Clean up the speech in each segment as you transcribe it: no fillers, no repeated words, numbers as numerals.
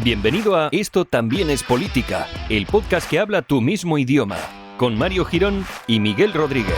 Bienvenido a Esto también es política, el podcast que habla tu mismo idioma, con Mario Girón y Miguel Rodríguez.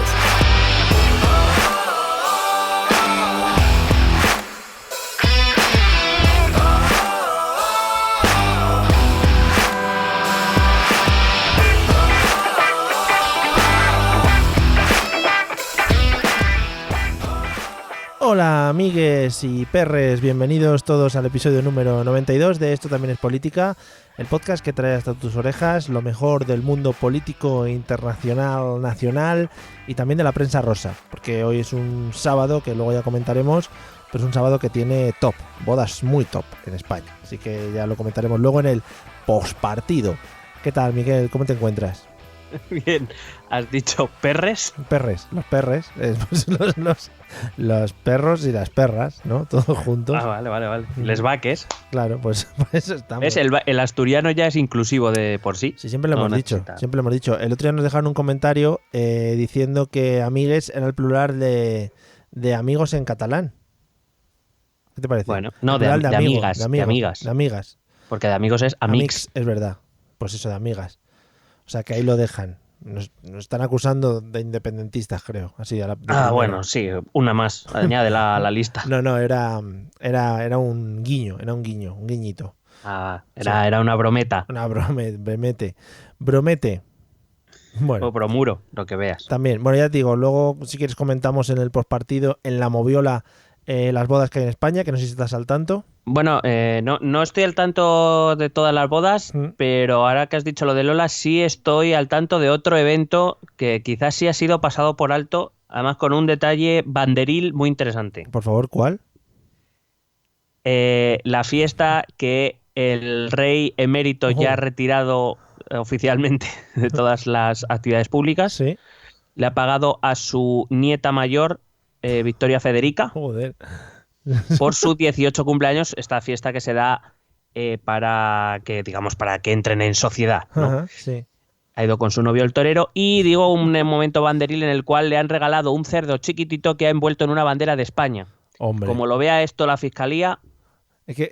Hola amigues y perres, bienvenidos todos al episodio número 92 de Esto también es política, el podcast que trae hasta tus orejas lo mejor del mundo político, internacional, nacional y también de la prensa rosa, porque hoy es un sábado que luego ya comentaremos, pero es un sábado que tiene top, bodas muy top en España, así que ya lo comentaremos luego en el postpartido. ¿Qué tal, Miguel? ¿Cómo te encuentras? Bien, ¿has dicho perres? Perres, los perres, pues los perros y las perras, ¿no? Todos juntos. Ah, vale. Les vaques. Claro, pues estamos. ¿Ves? El asturiano ya es inclusivo de por sí. Sí, siempre lo hemos dicho. Siempre lo hemos dicho. El otro día nos dejaron un comentario diciendo que amigues era el plural de amigos en catalán. ¿Qué te parece? Bueno, no, de amigas. De amigas. Porque de amigos es amix. Es verdad. Pues eso, de amigas. O sea, que ahí lo dejan. Nos están acusando de independentistas, creo. Así bueno, sí, una más. Añade la lista. No, era un guiño, un guiñito. Era una brometa. Una bromete. Bueno. O bromuro, lo que veas. También, bueno, ya te digo, luego si quieres comentamos en el postpartido, en la moviola, las bodas que hay en España, que no sé si estás al tanto. Bueno, no estoy al tanto de todas las bodas, pero ahora que has dicho lo de Lola, sí estoy al tanto de otro evento que quizás sí ha sido pasado por alto, además con un detalle banderil muy interesante. Por favor, ¿cuál? La fiesta que el rey emérito ya retirado oficialmente de todas las actividades públicas, ¿sí? Le ha pagado a su nieta mayor, Victoria Federica. Joder. Por su 18 cumpleaños, esta fiesta que se da para que entren en sociedad, ¿no? Ajá, sí. Ha ido con su novio el torero y digo un momento banderil en el cual le han regalado un cerdo chiquitito que ha envuelto en una bandera de España. Hombre. Como lo vea esto la fiscalía... Es que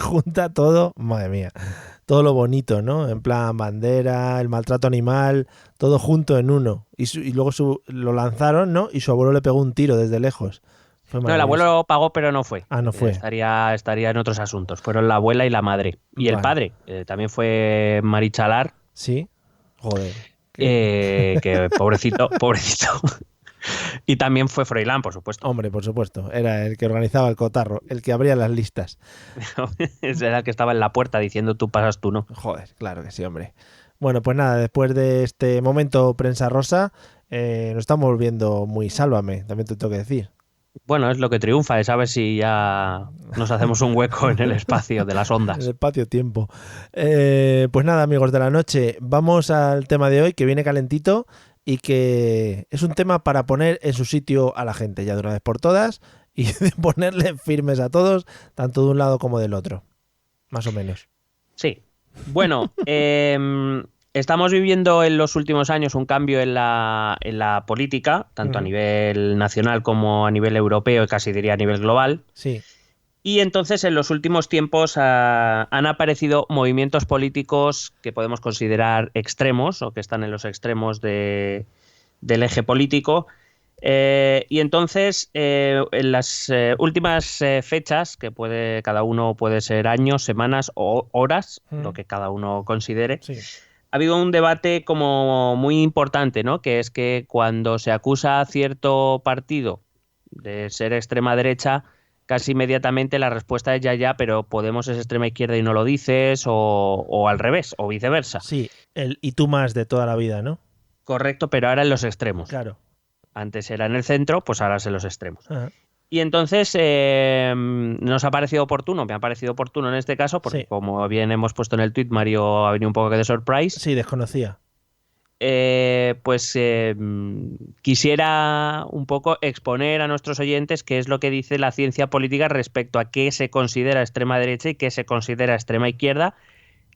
junta todo, madre mía, todo lo bonito, ¿no? En plan bandera, el maltrato animal, todo junto en uno. Y luego lo lanzaron, ¿no? Y su abuelo le pegó un tiro desde lejos. No, el abuelo pagó, pero no fue. Ah, no fue. Estaría en otros asuntos. Fueron la abuela y la madre. Y el padre, también fue Marichalar. Sí, joder. Que pobrecito. Y también fue Froilán, por supuesto. Hombre, por supuesto. Era el que organizaba el cotarro, el que abría las listas. Era el que estaba en la puerta diciendo tú pasas, tú no. Joder, claro que sí, hombre. Bueno, pues nada, después de este momento prensa rosa, nos estamos volviendo muy sálvame, también te tengo que decir. Bueno, es lo que triunfa, es a ver si ya nos hacemos un hueco en el espacio de las ondas. En el espacio-tiempo. Pues nada, amigos de la noche, vamos al tema de hoy, que viene calentito y que es un tema para poner en su sitio a la gente, ya de una vez por todas, y de ponerle firmes a todos, tanto de un lado como del otro. Más o menos. Sí. Bueno, estamos viviendo en los últimos años un cambio en la política, tanto a nivel nacional como a nivel europeo y casi diría a nivel global. Sí. Y entonces en los últimos tiempos han aparecido movimientos políticos que podemos considerar extremos o que están en los extremos del eje político. Y entonces en las últimas fechas, que cada uno puede ser años, semanas o horas, lo que cada uno considere, Sí. ha habido un debate como muy importante, ¿no? Que es que cuando se acusa a cierto partido de ser extrema derecha, casi inmediatamente la respuesta es ya, pero Podemos es extrema izquierda y no lo dices, o al revés, o viceversa. Sí, el y tú más de toda la vida, ¿no? Correcto, pero ahora en los extremos. Claro. Antes era en el centro, pues ahora es en los extremos. Ajá. Y entonces nos ha parecido oportuno, me ha parecido oportuno en este caso, porque como bien hemos puesto en el tweet, Mario ha venido un poco de surprise. Sí, desconocía. Quisiera un poco exponer a nuestros oyentes qué es lo que dice la ciencia política respecto a qué se considera extrema derecha y qué se considera extrema izquierda,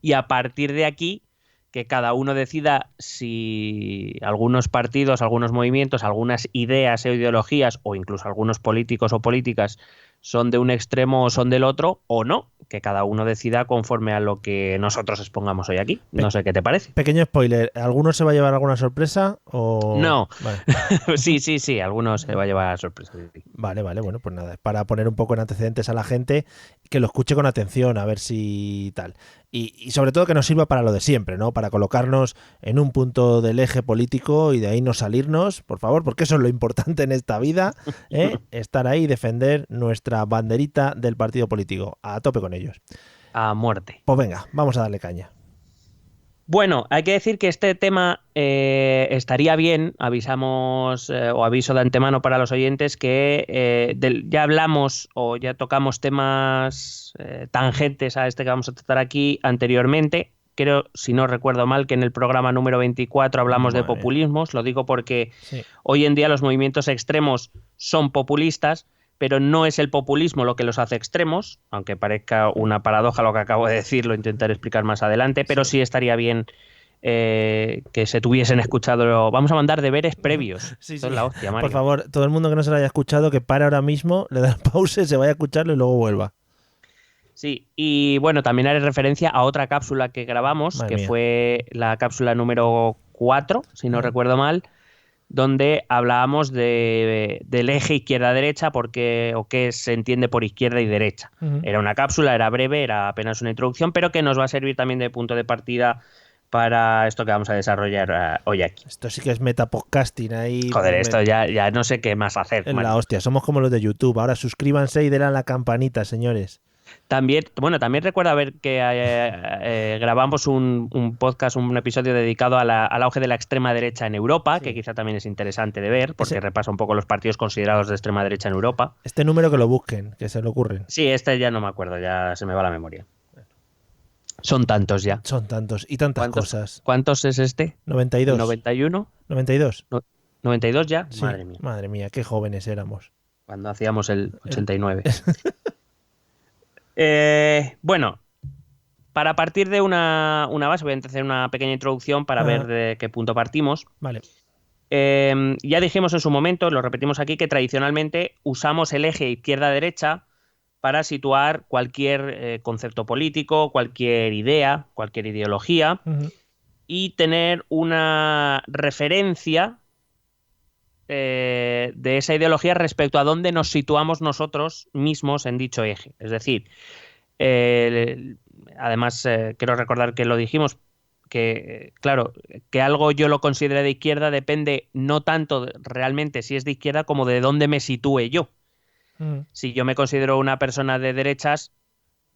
y a partir de aquí que cada uno decida si algunos partidos, algunos movimientos, algunas ideas o ideologías o incluso algunos políticos o políticas son de un extremo o son del otro o no, que cada uno decida conforme a lo que nosotros expongamos hoy aquí. No sé qué te parece. Pequeño spoiler, ¿alguno se va a llevar alguna sorpresa? O... No. Vale. Sí, algunos se va a llevar a sorpresa. Vale, bueno, pues nada, es para poner un poco en antecedentes a la gente, que lo escuche con atención, a ver si tal. Y sobre todo que nos sirva para lo de siempre, ¿no? Para colocarnos en un punto del eje político y de ahí no salirnos, por favor, porque eso es lo importante en esta vida, ¿eh? Estar ahí y defender nuestra banderita del partido político. A tope con ellos. A muerte. Pues venga, vamos a darle caña. Bueno, hay que decir que este tema estaría bien, avisamos o aviso de antemano para los oyentes que ya hablamos o ya tocamos temas tangentes a este que vamos a tratar aquí anteriormente. Creo, si no recuerdo mal, que en el programa número 24 hablamos de populismos. Lo digo porque hoy en día los movimientos extremos son populistas, pero no es el populismo lo que los hace extremos, aunque parezca una paradoja lo que acabo de decir, lo intentaré explicar más adelante, pero sí estaría bien que se tuviesen escuchado. Vamos a mandar deberes previos. Sí. Esto es la hostia, Mario. Por favor, todo el mundo que no se lo haya escuchado, que pare ahora mismo, le da pause, se vaya a escucharlo y luego vuelva. Sí, y bueno, también haré referencia a otra cápsula que grabamos, Madre que mía. fue la cápsula número 4, si no recuerdo mal, donde hablábamos del eje izquierda-derecha, o qué se entiende por izquierda y derecha. Era una cápsula, era breve, era apenas una introducción, pero que nos va a servir también de punto de partida para esto que vamos a desarrollar hoy aquí. Esto sí que es metapodcasting ahí. Joder, esto ya no sé qué más hacer. En la hostia, somos como los de YouTube. Ahora suscríbanse y denle a la campanita, señores. También recuerdo ver que grabamos un podcast, un episodio dedicado al auge de la extrema derecha en Europa, que quizá también es interesante de ver, porque repasa un poco los partidos considerados de extrema derecha en Europa. Este número que lo busquen, que se lo ocurren. Sí, este ya no me acuerdo, ya se me va la memoria. Son tantos ya. Son tantos y tantas cosas. ¿Cuántos es este? 92. ¿91? ¿92? ¿92 ya? Sí. Madre mía, qué jóvenes éramos. Cuando hacíamos el 89. Bueno, para partir de una base, voy a hacer una pequeña introducción para ver de qué punto partimos. Vale. Ya dijimos en su momento, lo repetimos aquí, que tradicionalmente usamos el eje izquierda-derecha para situar cualquier concepto político, cualquier idea, cualquier ideología y tener una referencia de esa ideología respecto a dónde nos situamos nosotros mismos en dicho eje. Es decir, además quiero recordar que lo dijimos, que claro, que algo yo lo considere de izquierda depende no tanto realmente si es de izquierda como de dónde me sitúe yo. Si yo me considero una persona de derechas,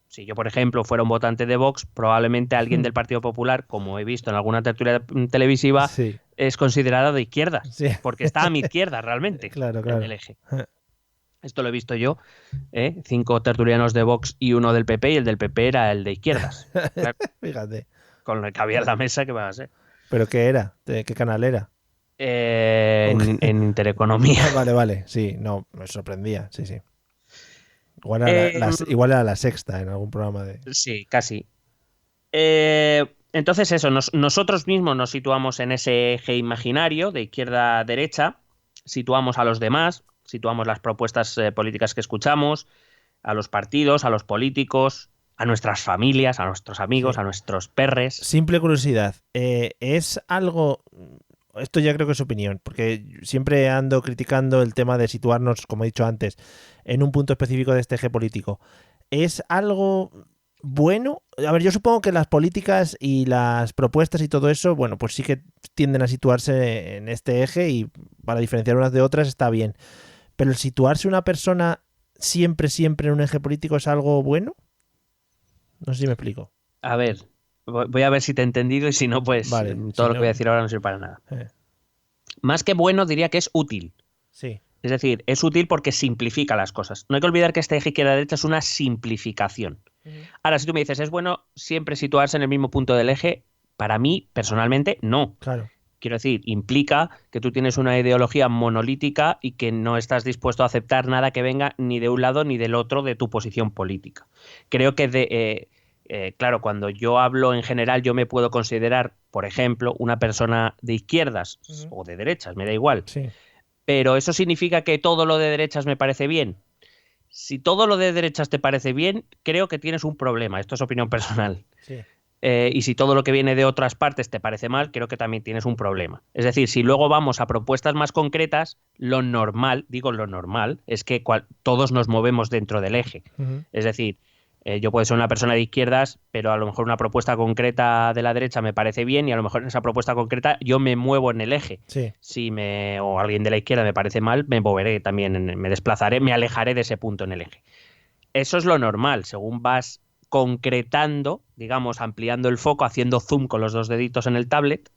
si yo, por ejemplo, fuera un votante de Vox, probablemente alguien del Partido Popular, como he visto en alguna tertulia televisiva, es considerado de izquierda, porque está a mi izquierda realmente, claro. en el eje. Esto lo he visto yo, 5 tertulianos de Vox y uno del PP, y el del PP era el de izquierdas. Claro, fíjate. con lo que había en la mesa, ¿qué va a ser? ¿Pero qué era? ¿De qué canal era? En Intereconomía. Vale, sí, no, me sorprendía, sí. Igual era la Sexta en algún programa de... Sí, casi. Entonces eso, nosotros mismos nos situamos en ese eje imaginario de izquierda a derecha, situamos a los demás, situamos las propuestas políticas que escuchamos, a los partidos, a los políticos, a nuestras familias, a nuestros amigos, a nuestros perres. Simple curiosidad, ¿es algo... Esto ya creo que es su opinión, porque siempre ando criticando el tema de situarnos, como he dicho antes, en un punto específico de este eje político. ¿Es algo bueno? A ver, yo supongo que las políticas y las propuestas y todo eso, bueno, pues sí que tienden a situarse en este eje y para diferenciar unas de otras está bien. Pero el situarse una persona siempre en un eje político es algo bueno. No sé si me explico. A ver, voy a ver si te he entendido y si no, pues vale, todo lo que voy a decir ahora no sirve para nada. Más que bueno, diría que es útil. Sí. Es decir, es útil porque simplifica las cosas. No hay que olvidar que este eje izquierda-derecha es una simplificación. Ahora, si tú me dices, ¿es bueno siempre situarse en el mismo punto del eje? Para mí, personalmente, no. Claro. Quiero decir, implica que tú tienes una ideología monolítica y que no estás dispuesto a aceptar nada que venga ni de un lado ni del otro de tu posición política. Creo que claro, cuando yo hablo en general, yo me puedo considerar, por ejemplo, una persona de izquierdas o de derechas, me da igual. Sí. Pero ¿eso significa que todo lo de derechas me parece bien? Si todo lo de derechas te parece bien, creo que tienes un problema. Esto es opinión personal. Sí. Y si todo lo que viene de otras partes te parece mal, creo que también tienes un problema. Es decir, si luego vamos a propuestas más concretas, lo normal, es que todos nos movemos dentro del eje. Uh-huh. Es decir, yo puedo ser una persona de izquierdas, pero a lo mejor una propuesta concreta de la derecha me parece bien y a lo mejor en esa propuesta concreta yo me muevo en el eje. Sí. O alguien de la izquierda me parece mal, me moveré también, me desplazaré, me alejaré de ese punto en el eje. Eso es lo normal, según vas concretando, digamos, ampliando el foco, haciendo zoom con los 2 deditos en el tablet,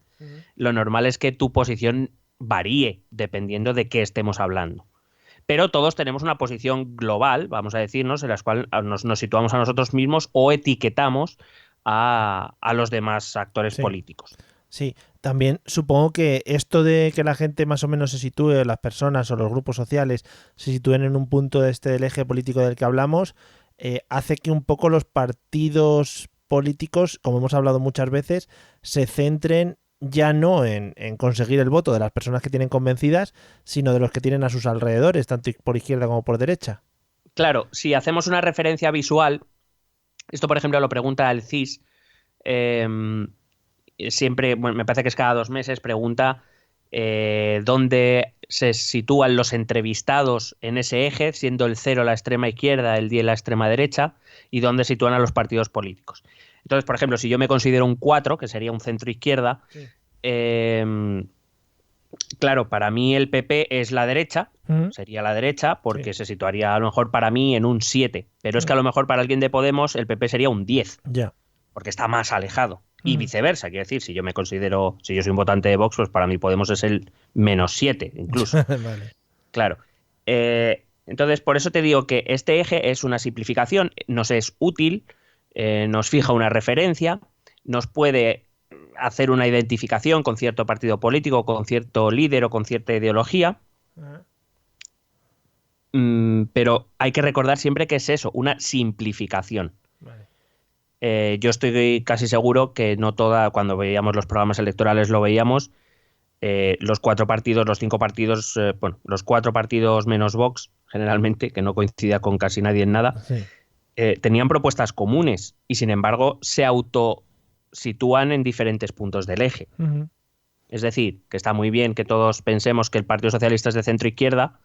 lo normal es que tu posición varíe dependiendo de qué estemos hablando. Pero todos tenemos una posición global, vamos a decirnos, en la cual nos situamos a nosotros mismos o etiquetamos a los demás actores políticos. Sí, también supongo que esto de que la gente más o menos se sitúe, las personas o los grupos sociales se sitúen en un punto del eje político del que hablamos, hace que un poco los partidos políticos, como hemos hablado muchas veces, se centren ya no en conseguir el voto de las personas que tienen convencidas, sino de los que tienen a sus alrededores, tanto por izquierda como por derecha. Claro, si hacemos una referencia visual, esto por ejemplo lo pregunta el CIS, siempre, bueno, me parece que es cada 2 meses, pregunta dónde se sitúan los entrevistados en ese eje, siendo el 0 la extrema izquierda, el 10 la extrema derecha, y dónde sitúan a los partidos políticos. Entonces, por ejemplo, si yo me considero un 4, que sería un centro izquierda, sí. Claro, para mí el PP es la derecha, sería la derecha, porque se situaría a lo mejor para mí en un 7, pero es que a lo mejor para alguien de Podemos el PP sería un 10, porque está más alejado. Y viceversa, quiero decir, si yo soy un votante de Vox, pues para mí Podemos es el -7, incluso. Vale. Claro. Entonces, por eso te digo que este eje es una simplificación, nos es útil, nos fija una referencia, nos puede hacer una identificación con cierto partido político, con cierto líder o con cierta ideología. Pero hay que recordar siempre que es eso, una simplificación. Vale. Yo estoy casi seguro que no cuando veíamos los programas electorales lo veíamos, los 4 partidos, los 5 partidos, los 4 partidos menos Vox, generalmente, que no coincidía con casi nadie en nada, tenían propuestas comunes y sin embargo se autositúan en diferentes puntos del eje. Uh-huh. Es decir, que está muy bien que todos pensemos que el Partido Socialista es de centro izquierda,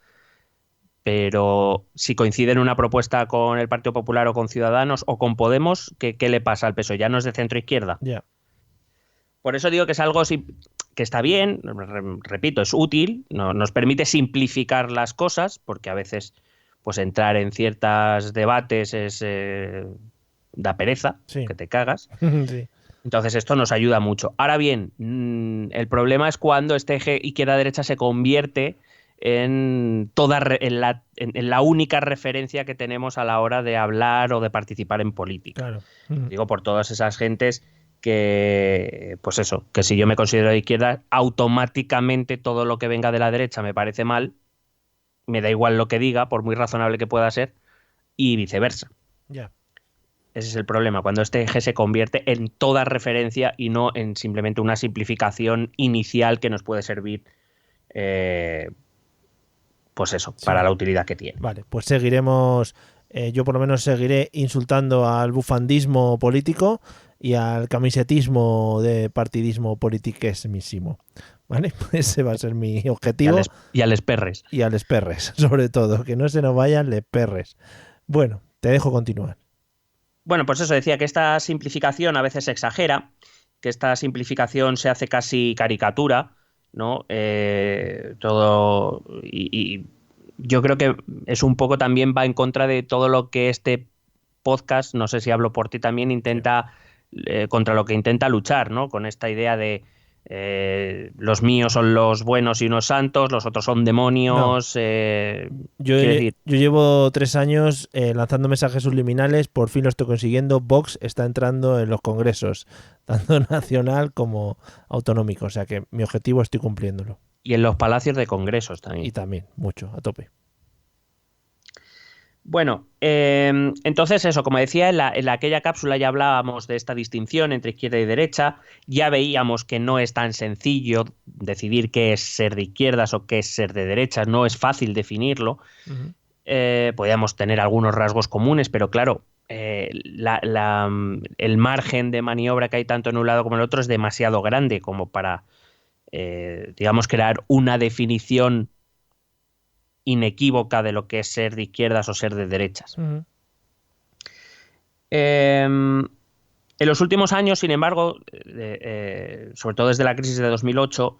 pero si coincide en una propuesta con el Partido Popular o con Ciudadanos o con Podemos, ¿qué le pasa al PSOE? ¿Ya no es de centro izquierda? Yeah. Por eso digo que es algo que está bien, repito, es útil, nos permite simplificar las cosas, porque a veces pues entrar en ciertos debates da pereza, que te cagas. Sí. Entonces esto nos ayuda mucho. Ahora bien, el problema es cuando este eje izquierda-derecha se convierte en la única referencia que tenemos a la hora de hablar o de participar en política. Claro. Digo, por todas esas gentes que, pues eso, que si yo me considero de izquierda, automáticamente todo lo que venga de la derecha me parece mal, me da igual lo que diga, por muy razonable que pueda ser, y viceversa. Ya. Ese es el problema, cuando este eje se convierte en toda referencia y no en simplemente una simplificación inicial que nos puede servir, pues eso, para la utilidad que tiene. Vale, pues seguiremos, yo por lo menos seguiré insultando al bufandismo político y al camisetismo de partidismo politiquesmísimo. ¿Vale? Pues ese va a ser mi objetivo. Y a les perres. Y a les perres, sobre todo, que no se nos vayan les perres. Bueno, te dejo continuar. Bueno, pues eso, decía que esta simplificación a veces se exagera, que esta simplificación se hace casi caricatura, ¿no? Todo y yo creo que es un poco también va en contra de todo lo que este podcast, no sé si hablo por ti también, intenta contra lo que intenta luchar, ¿no? Con esta idea de los míos son los buenos y unos santos, los otros son demonios. No. Yo llevo 3 años lanzando mensajes subliminales, por fin lo estoy consiguiendo. Vox está entrando en los congresos, tanto nacional como autonómico, o sea que mi objetivo estoy cumpliéndolo. Y en los palacios de congresos también. Y también, mucho, a tope. Bueno, entonces eso, como decía, en aquella cápsula ya hablábamos de esta distinción entre izquierda y derecha, ya veíamos que no es tan sencillo decidir qué es ser de izquierdas o qué es ser de derechas, no es fácil definirlo. Uh-huh. podíamos tener algunos rasgos comunes, pero claro, el margen de maniobra que hay tanto en un lado como en el otro es demasiado grande como para, digamos, crear una definición inequívoca de lo que es ser de izquierdas o ser de derechas. Uh-huh. En los últimos años, sin embargo, sobre todo desde la crisis de 2008,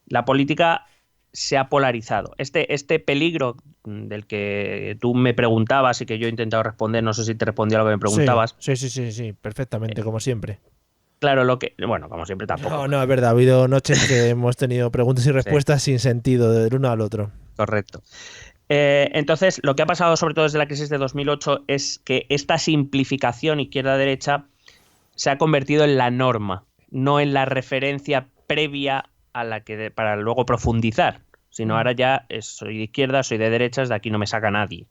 la política se ha polarizado. Este peligro del que tú me preguntabas y que yo he intentado responder, no sé si te respondí a lo que me preguntabas. Sí, perfectamente, como siempre. Claro, bueno, como siempre tampoco. No, es verdad, ha habido noches que hemos tenido preguntas y respuestas sin sentido del uno al otro. Correcto. Entonces, lo que ha pasado sobre todo desde la crisis de 2008 es que esta simplificación izquierda-derecha se ha convertido en la norma, no en la referencia previa a la que para luego profundizar, sino ahora ya soy de izquierda, soy de derechas, de aquí no me saca nadie.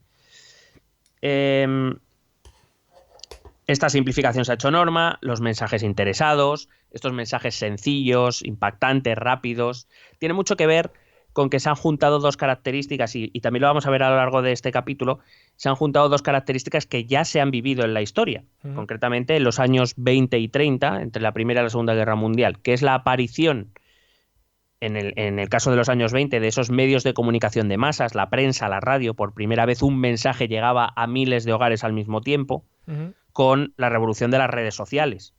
Esta simplificación se ha hecho norma, los mensajes interesados, estos mensajes sencillos, impactantes, rápidos, tiene mucho que ver con que se han juntado dos características, y también lo vamos a ver a lo largo de este capítulo, se han juntado dos características que ya se han vivido en la historia, concretamente en los años 20 y 30, entre la Primera y la Segunda Guerra Mundial, que es la aparición, en el caso de los años 20, de esos medios de comunicación de masas, la prensa, la radio. Por primera vez un mensaje llegaba a miles de hogares al mismo tiempo, con la revolución de las redes sociales,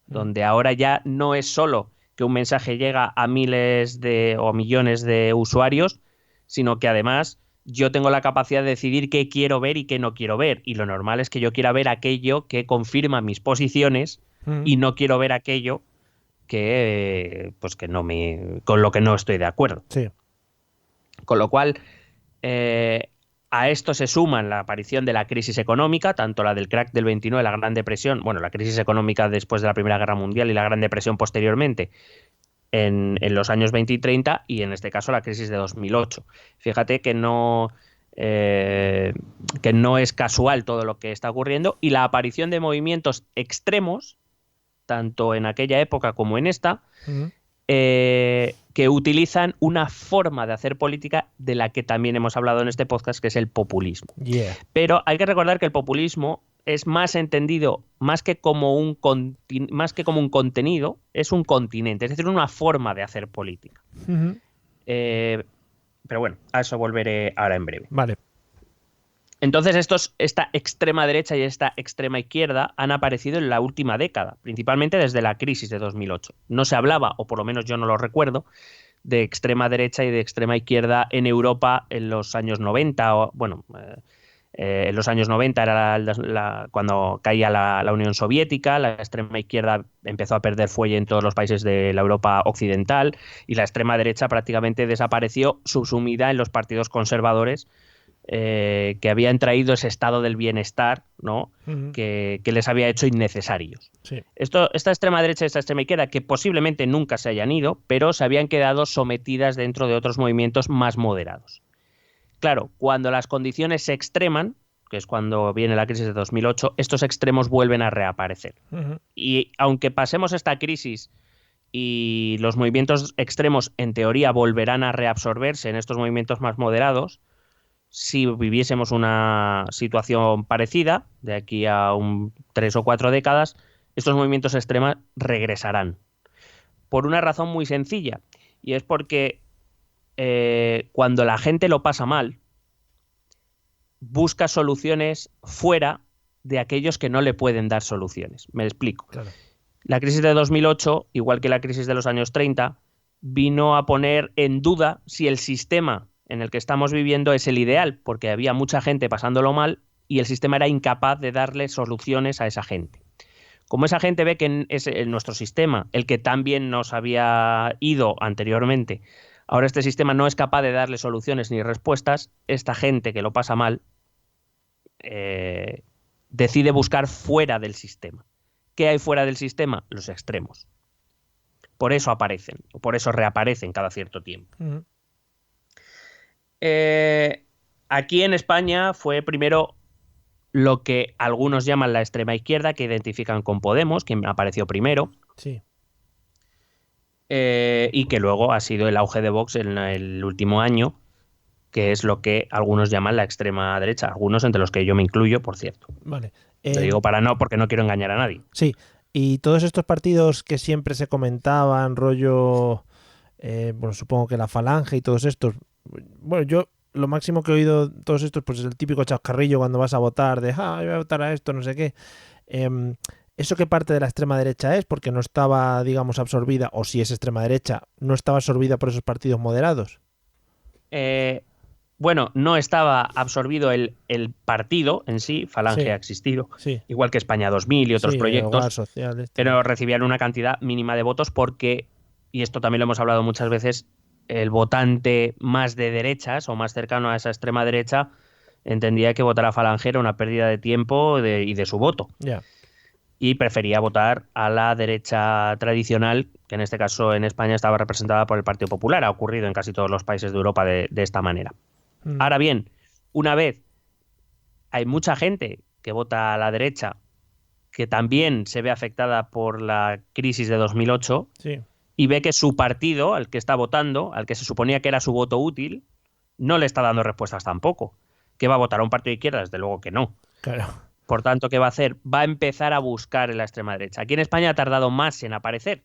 donde ahora ya no es solo que un mensaje llega a miles o millones de usuarios, sino que además yo tengo la capacidad de decidir qué quiero ver y qué no quiero ver. Y lo normal es que yo quiera ver aquello que confirma mis posiciones y no quiero ver aquello que, pues que con lo que no estoy de acuerdo. Sí. Con lo cual, a esto se suman la aparición de la crisis económica, tanto la del crack del 29, la Gran Depresión, bueno, la crisis económica después de la Primera Guerra Mundial y la Gran Depresión posteriormente, en los años 20 y 30, y en este caso la crisis de 2008. Fíjate que no es casual todo lo que está ocurriendo, y la aparición de movimientos extremos, tanto en aquella época como en esta, que utilizan una forma de hacer política de la que también hemos hablado en este podcast, que es el populismo. Yeah. Pero hay que recordar que el populismo es más entendido, más que como un contenido, es un continente, es decir, una forma de hacer política. Pero bueno, a eso volveré ahora en breve. Vale. Entonces esta extrema derecha y esta extrema izquierda han aparecido en la última década, principalmente desde la crisis de 2008. No se hablaba, o por lo menos yo no lo recuerdo, de extrema derecha y de extrema izquierda en Europa en los años 90. En los años 90 era cuando caía la Unión Soviética, la extrema izquierda empezó a perder fuelle en todos los países de la Europa occidental, y la extrema derecha prácticamente desapareció, subsumida en los partidos conservadores, que habían traído ese estado del bienestar, ¿no? Que les había hecho innecesarios. Sí. Esta extrema derecha y esta extrema izquierda, que posiblemente nunca se hayan ido, pero se habían quedado sometidas dentro de otros movimientos más moderados. Claro, cuando las condiciones se extreman, que es cuando viene la crisis de 2008, estos extremos vuelven a reaparecer. Y aunque pasemos esta crisis y los movimientos extremos en teoría volverán a reabsorberse en estos movimientos más moderados, si viviésemos una situación parecida de aquí a 3 o 4 décadas, estos movimientos extremos regresarán. Por una razón muy sencilla, y es porque cuando la gente lo pasa mal, busca soluciones fuera de aquellos que no le pueden dar soluciones. Me explico. Claro. La crisis de 2008, igual que la crisis de los años 30, vino a poner en duda si el sistema en el que estamos viviendo es el ideal, porque había mucha gente pasándolo mal y el sistema era incapaz de darle soluciones a esa gente. Como esa gente ve que es nuestro sistema, el que tan bien nos había ido anteriormente, ahora este sistema no es capaz de darle soluciones ni respuestas, esta gente que lo pasa mal decide buscar fuera del sistema. ¿Qué hay fuera del sistema? Los extremos. Por eso aparecen, o por eso reaparecen cada cierto tiempo. Aquí en España fue primero lo que algunos llaman la extrema izquierda, que identifican con Podemos, quien apareció primero. Sí. Y que luego ha sido el auge de Vox en el último año, que es lo que algunos llaman la extrema derecha, algunos entre los que yo me incluyo, por cierto. Vale. Lo digo porque no quiero engañar a nadie. Sí, y todos estos partidos que siempre se comentaban, rollo, bueno, supongo que la Falange y todos estos, bueno, yo lo máximo que he oído todos estos, pues es el típico chascarrillo cuando vas a votar, de, yo voy a votar a esto, no sé qué. ¿Eso qué parte de la extrema derecha es? Porque no estaba, digamos, absorbida, o si es extrema derecha, no estaba absorbida por esos partidos moderados. Bueno, no estaba absorbido el partido en sí, Falange Sí, ha existido, sí. igual que España 2000 y otros Sí, proyectos, Hogar Social, pero recibían una cantidad mínima de votos porque, y esto también lo hemos hablado muchas veces, el votante más de derechas o más cercano a esa extrema derecha entendía que votar a Falange era una pérdida de tiempo y de su voto. Ya. Y prefería votar a la derecha tradicional, que en este caso en España estaba representada por el Partido Popular. Ha ocurrido en casi todos los países de Europa de esta manera. Ahora bien, una vez hay mucha gente que vota a la derecha que también se ve afectada por la crisis de 2008 Sí. y ve que su partido, al que está votando, al que se suponía que era su voto útil, no le está dando respuestas tampoco. ¿Que va a votar a un partido de izquierda? Desde luego que no. Claro. Por tanto, ¿qué va a hacer? Va a empezar a buscar en la extrema derecha. Aquí en España ha tardado más en aparecer.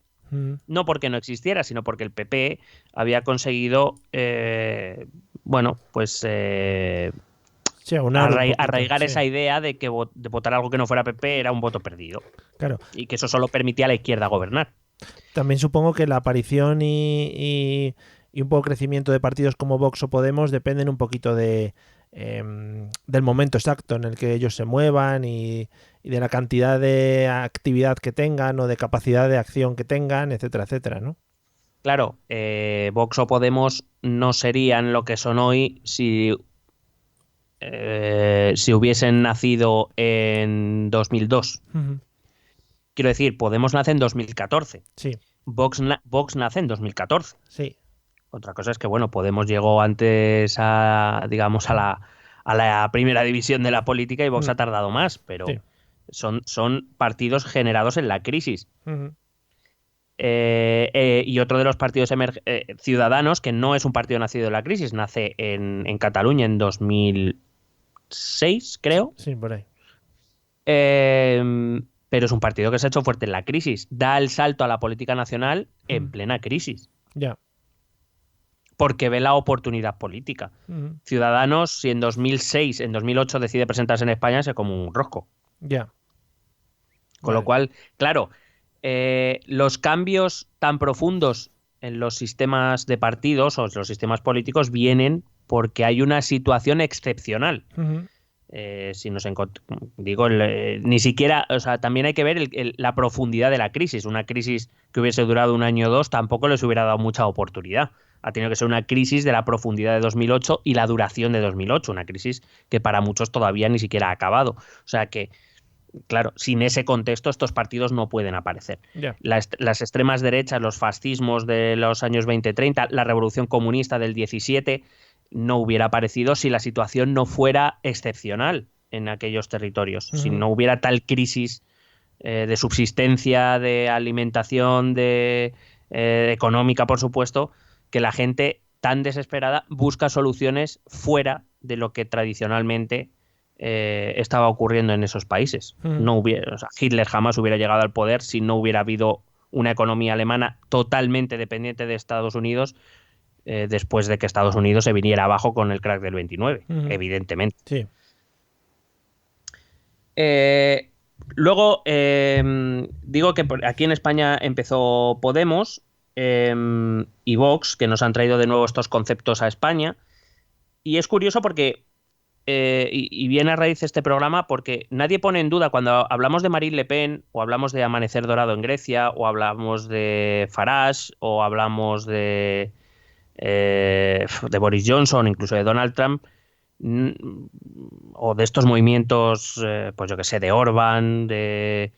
No porque no existiera, sino porque el PP había conseguido, Sí, arraigar esa sí. idea de que de votar algo que no fuera PP era un voto perdido. Claro. Y que eso solo permitía a la izquierda gobernar. También supongo que la aparición y un poco crecimiento de partidos como Vox o Podemos dependen un poquito del momento exacto en el que ellos se muevan y de la cantidad de actividad que tengan o de capacidad de acción que tengan, etcétera, etcétera, ¿no? Claro, Vox o Podemos no serían lo que son hoy si hubiesen nacido en 2002. Uh-huh. Quiero decir, Podemos nace en 2014. Sí. Vox nace en 2014. Sí. Otra cosa es que, bueno, Podemos llegó antes a la primera división de la política y Vox ha tardado más, pero sí. son partidos generados en la crisis. Uh-huh. Y otro de los partidos Ciudadanos, que no es un partido nacido en la crisis, nace en Cataluña en 2006, creo. Sí, por ahí. Pero es un partido que se ha hecho fuerte en la crisis. Da el salto a la política nacional en plena crisis. Ya. Porque ve la oportunidad política. Ciudadanos, si en 2006, en 2008 decide presentarse en España, se come un rosco. Ya. Con lo cual, claro, los cambios tan profundos en los sistemas de partidos o en los sistemas políticos vienen porque hay una situación excepcional. Uh-huh. Si nos digo, ni siquiera, o sea, también hay que ver la profundidad de la crisis. Una crisis que hubiese durado un año o dos tampoco les hubiera dado mucha oportunidad. Ha tenido que ser una crisis de la profundidad de 2008 y la duración de 2008, una crisis que para muchos todavía ni siquiera ha acabado. O sea que, claro, sin ese contexto estos partidos no pueden aparecer. Yeah. Las extremas derechas, los fascismos de los años 20-30, la revolución comunista del 17 no hubiera aparecido si la situación no fuera excepcional en aquellos territorios, si no hubiera tal crisis de subsistencia, de alimentación, económica, por supuesto, que la gente tan desesperada busca soluciones fuera de lo que tradicionalmente estaba ocurriendo en esos países. Hitler jamás hubiera llegado al poder si no hubiera habido una economía alemana totalmente dependiente de Estados Unidos, después de que Estados Unidos se viniera abajo con el crack del 29, evidentemente. Sí. Luego, digo que aquí en España empezó Podemos y Vox, que nos han traído de nuevo estos conceptos a España. Y es curioso porque, y viene a raíz de este programa, porque nadie pone en duda cuando hablamos de Marine Le Pen, o hablamos de Amanecer Dorado en Grecia, o hablamos de Farage, o hablamos de Boris Johnson, incluso de Donald Trump, o de estos movimientos, pues yo que sé, de Orbán, de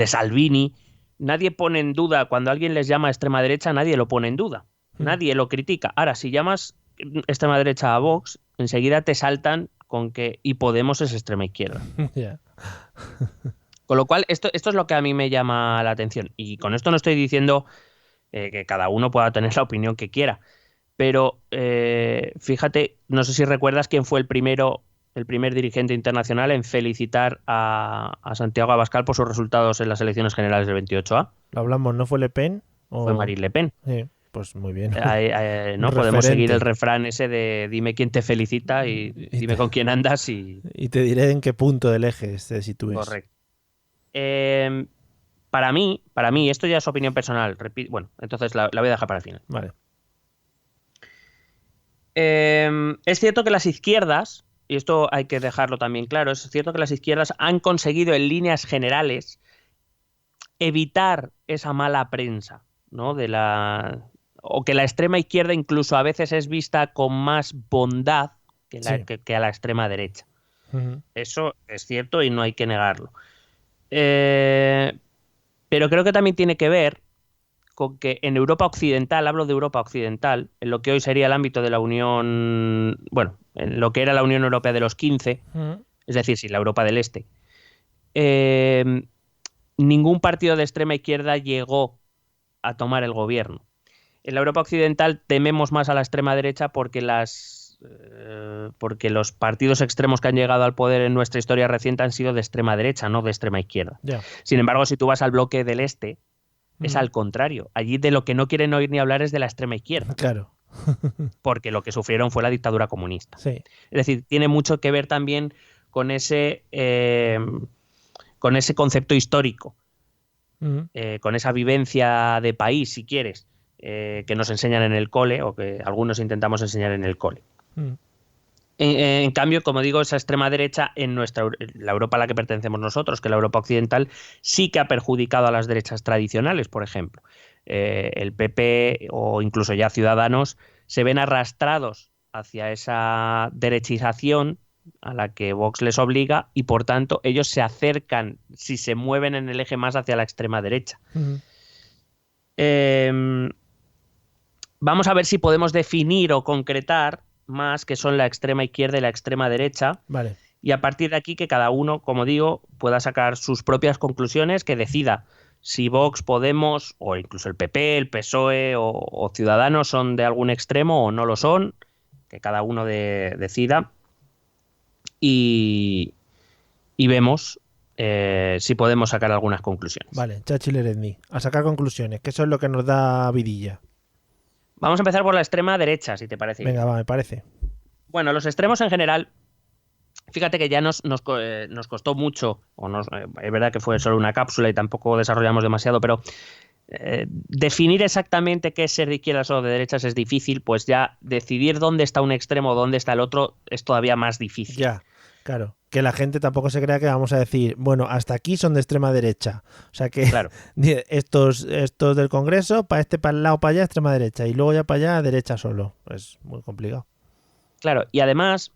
Salvini. Nadie pone en duda, cuando alguien les llama extrema derecha, nadie lo pone en duda, nadie lo critica. Ahora, si llamas extrema derecha a Vox, enseguida te saltan con que y Podemos es extrema izquierda. Yeah. Con lo cual, esto es lo que a mí me llama la atención. Y con esto no estoy diciendo que cada uno pueda tener la opinión que quiera. Pero fíjate, no sé si recuerdas quién fue el primer dirigente internacional en felicitar a Santiago Abascal por sus resultados en las elecciones generales del 28A. Lo hablamos, ¿no fue Le Pen? Fue Marine Le Pen. Sí, pues muy bien. No podemos seguir el refrán ese de dime quién te felicita y dime con quién andas y te diré en qué punto del eje te sitúes. Correcto. Para mí, esto ya es opinión personal. Bueno, entonces la voy a dejar para el final. Vale. Es cierto que las izquierdas, y esto hay que dejarlo también claro, es cierto que las izquierdas han conseguido en líneas generales evitar esa mala prensa, ¿no? O que la extrema izquierda incluso a veces es vista con más bondad que a la extrema derecha. Uh-huh. Eso es cierto y no hay que negarlo. Pero creo que también tiene que ver con que en Europa Occidental, hablo de Europa Occidental, en lo que hoy sería el ámbito de la Unión, bueno, en lo que era la Unión Europea de los 15, es decir, sí, la Europa del Este, ningún partido de extrema izquierda llegó a tomar el gobierno. En la Europa Occidental tememos más a la extrema derecha porque los partidos extremos que han llegado al poder en nuestra historia reciente han sido de extrema derecha, no de extrema izquierda. Yeah. Sin embargo, si tú vas al bloque del Este, es al contrario. Allí de lo que no quieren oír ni hablar es de la extrema izquierda. Claro. Porque lo que sufrieron fue la dictadura comunista. Sí. Es decir, tiene mucho que ver también con ese concepto histórico, con esa vivencia de país, si quieres, que nos enseñan en el cole o que algunos intentamos enseñar en el cole. En cambio, como digo, esa extrema derecha en la Europa a la que pertenecemos nosotros, que la Europa occidental, sí que ha perjudicado a las derechas tradicionales, por ejemplo. El PP o incluso ya Ciudadanos se ven arrastrados hacia esa derechización a la que Vox les obliga y, por tanto, ellos se acercan, si se mueven en el eje más hacia la extrema derecha. Vamos a ver si podemos definir o concretar más que son la extrema izquierda y la extrema derecha. Vale. Y a partir de aquí que cada uno, como digo, pueda sacar sus propias conclusiones, que decida si Vox, Podemos o incluso el PP, el PSOE o Ciudadanos son de algún extremo o no lo son, que cada uno decida y vemos si podemos sacar algunas conclusiones. Vale, chachileredmi, a sacar conclusiones, que eso es lo que nos da vidilla. Vamos a empezar por la extrema derecha, si te parece. Venga, va, me parece. Bueno, los extremos en general, fíjate que ya nos costó mucho, es verdad que fue solo una cápsula y tampoco desarrollamos demasiado, pero definir exactamente qué es ser de izquierdas o de derechas es difícil, pues ya decidir dónde está un extremo o dónde está el otro es todavía más difícil. Ya, claro. Que la gente tampoco se crea que vamos a decir, bueno, hasta aquí son de extrema derecha. O sea que claro. estos del Congreso, para el lado, para allá, extrema derecha. Y luego ya para allá, derecha solo. Es muy complicado. Claro, y además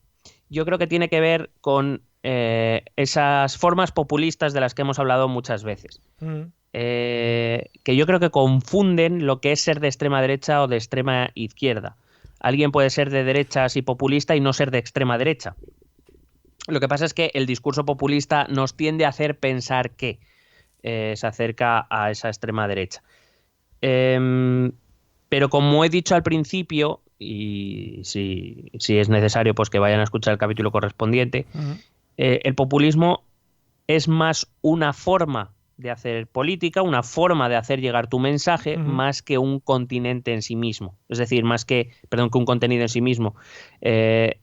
yo creo que tiene que ver con esas formas populistas de las que hemos hablado muchas veces. Que yo creo que confunden lo que es ser de extrema derecha o de extrema izquierda. Alguien puede ser de derechas y populista y no ser de extrema derecha. Lo que pasa es que el discurso populista nos tiende a hacer pensar que se acerca a esa extrema derecha. Pero como he dicho al principio, y si es necesario, pues que vayan a escuchar el capítulo correspondiente, el populismo es más una forma de hacer política, una forma de hacer llegar tu mensaje, más que un continente en sí mismo. Es decir, que un contenido en sí mismo.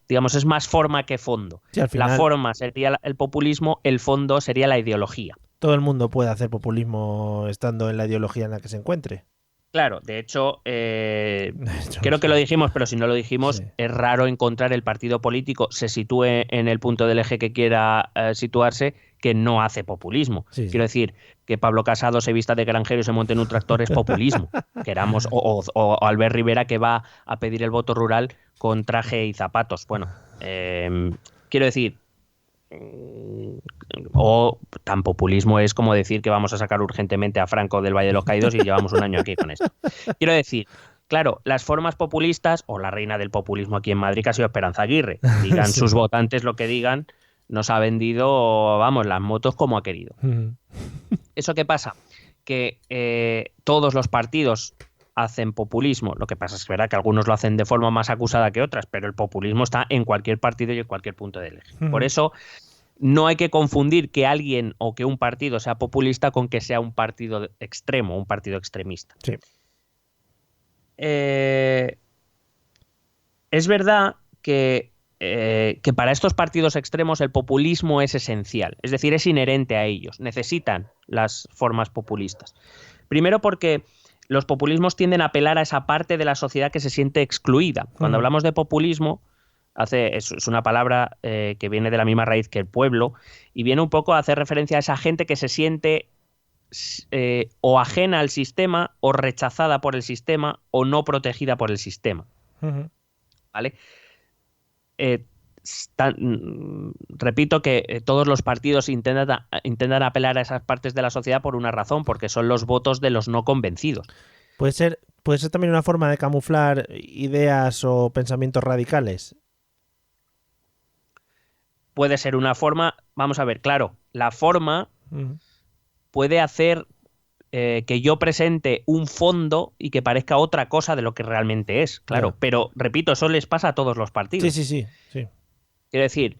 Digamos, es más forma que fondo. Sí, al final, la forma sería el populismo, el fondo sería la ideología. Todo el mundo puede hacer populismo estando en la ideología en la que se encuentre. Claro, de hecho, creo que lo dijimos, pero si no lo dijimos, sí. Es raro encontrar el partido político se sitúe en el punto del eje que quiera situarse, que no hace populismo. Sí. Quiero decir, que Pablo Casado se vista de granjero y se monte en un tractor es populismo. Queramos, o Albert Rivera que va a pedir el voto rural con traje y zapatos. Bueno, quiero decir, o tan populismo es como decir que vamos a sacar urgentemente a Franco del Valle de los Caídos y llevamos un año aquí con esto. Quiero decir, claro, las formas populistas, o la reina del populismo aquí en Madrid, que ha sido Esperanza Aguirre, digan sí. Sus votantes lo que digan, nos ha vendido, vamos, las motos como ha querido. ¿Eso qué pasa? Que todos los partidos hacen populismo. Lo que pasa es que verá que algunos lo hacen de forma más acusada que otras, pero el populismo está en cualquier partido y en cualquier punto del eje. Por eso no hay que confundir que alguien o que un partido sea populista con que sea un partido extremo, un partido extremista. Sí. Es verdad que para estos partidos extremos el populismo es esencial, es decir, es inherente a ellos, necesitan las formas populistas. Primero porque los populismos tienden a apelar a esa parte de la sociedad que se siente excluida. Cuando hablamos de populismo, es una palabra que viene de la misma raíz que el pueblo y viene un poco a hacer referencia a esa gente que se siente o ajena al sistema o rechazada por el sistema o no protegida por el sistema. ¿Vale? Repito que todos los partidos intentan apelar a esas partes de la sociedad por una razón, porque son los votos de los no convencidos. Puede ser también una forma de camuflar ideas o pensamientos radicales. Puede ser una forma, vamos a ver, claro, la forma puede hacer que yo presente un fondo y que parezca otra cosa de lo que realmente es, claro. Pero, repito, eso les pasa a todos los partidos. Sí. Quiero decir,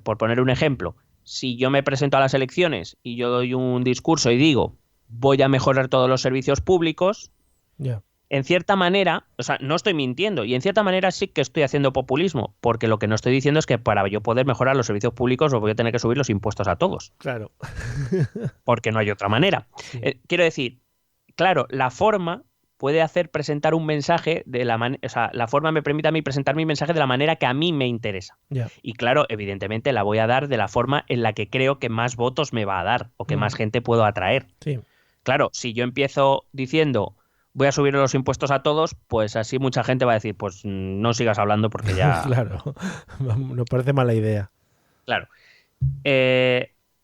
por poner un ejemplo, si yo me presento a las elecciones y yo doy un discurso y digo voy a mejorar todos los servicios públicos, en cierta manera, o sea, no estoy mintiendo y en cierta manera sí que estoy haciendo populismo, porque lo que no estoy diciendo es que para yo poder mejorar los servicios públicos os voy a tener que subir los impuestos a todos. Claro. Porque no hay otra manera. Sí. Quiero decir, claro, la forma puede hacer presentar un mensaje de la manera, o sea, la forma me permite a mí presentar mi mensaje de la manera que a mí me interesa. Y claro, evidentemente la voy a dar de la forma en la que creo que más votos me va a dar o que más gente puedo atraer. Sí. Claro, si yo empiezo diciendo voy a subir los impuestos a todos, pues así mucha gente va a decir, pues no sigas hablando porque ya... Claro, no parece mala idea. Claro.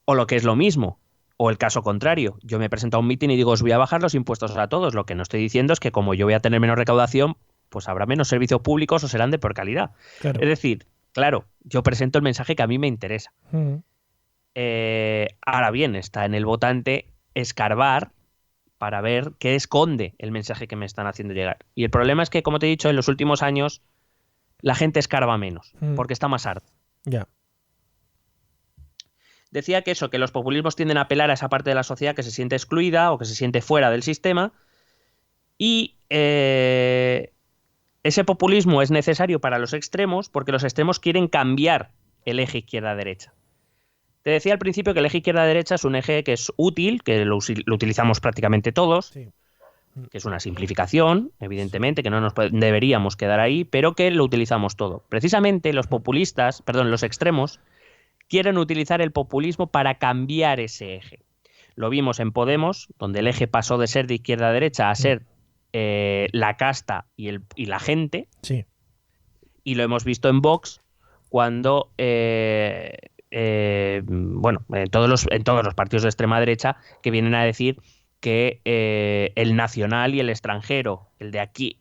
O lo que es lo mismo, o el caso contrario. Yo me presento a un mitin y digo, os voy a bajar los impuestos a todos. Lo que no estoy diciendo es que como yo voy a tener menos recaudación, pues habrá menos servicios públicos o serán de peor calidad. Claro. Es decir, claro, yo presento el mensaje que a mí me interesa. Ahora bien, está en el votante escarbar para ver qué esconde el mensaje que me están haciendo llegar. Y el problema es que, como te he dicho, en los últimos años la gente escarba menos, porque está más harta. Ya. Decía que los populismos tienden a apelar a esa parte de la sociedad que se siente excluida o que se siente fuera del sistema y ese populismo es necesario para los extremos porque los extremos quieren cambiar el eje izquierda-derecha. Te decía al principio que el eje izquierda-derecha es un eje que es útil, que lo utilizamos prácticamente todos, que es una simplificación, evidentemente, que no nos deberíamos quedar ahí, pero que lo utilizamos todo. Precisamente los extremos, quieren utilizar el populismo para cambiar ese eje. Lo vimos en Podemos, donde el eje pasó de ser de izquierda a derecha a ser la casta y la gente. Sí. Y lo hemos visto en Vox cuando, en todos los partidos de extrema derecha que vienen a decir que el nacional y el extranjero, el de aquí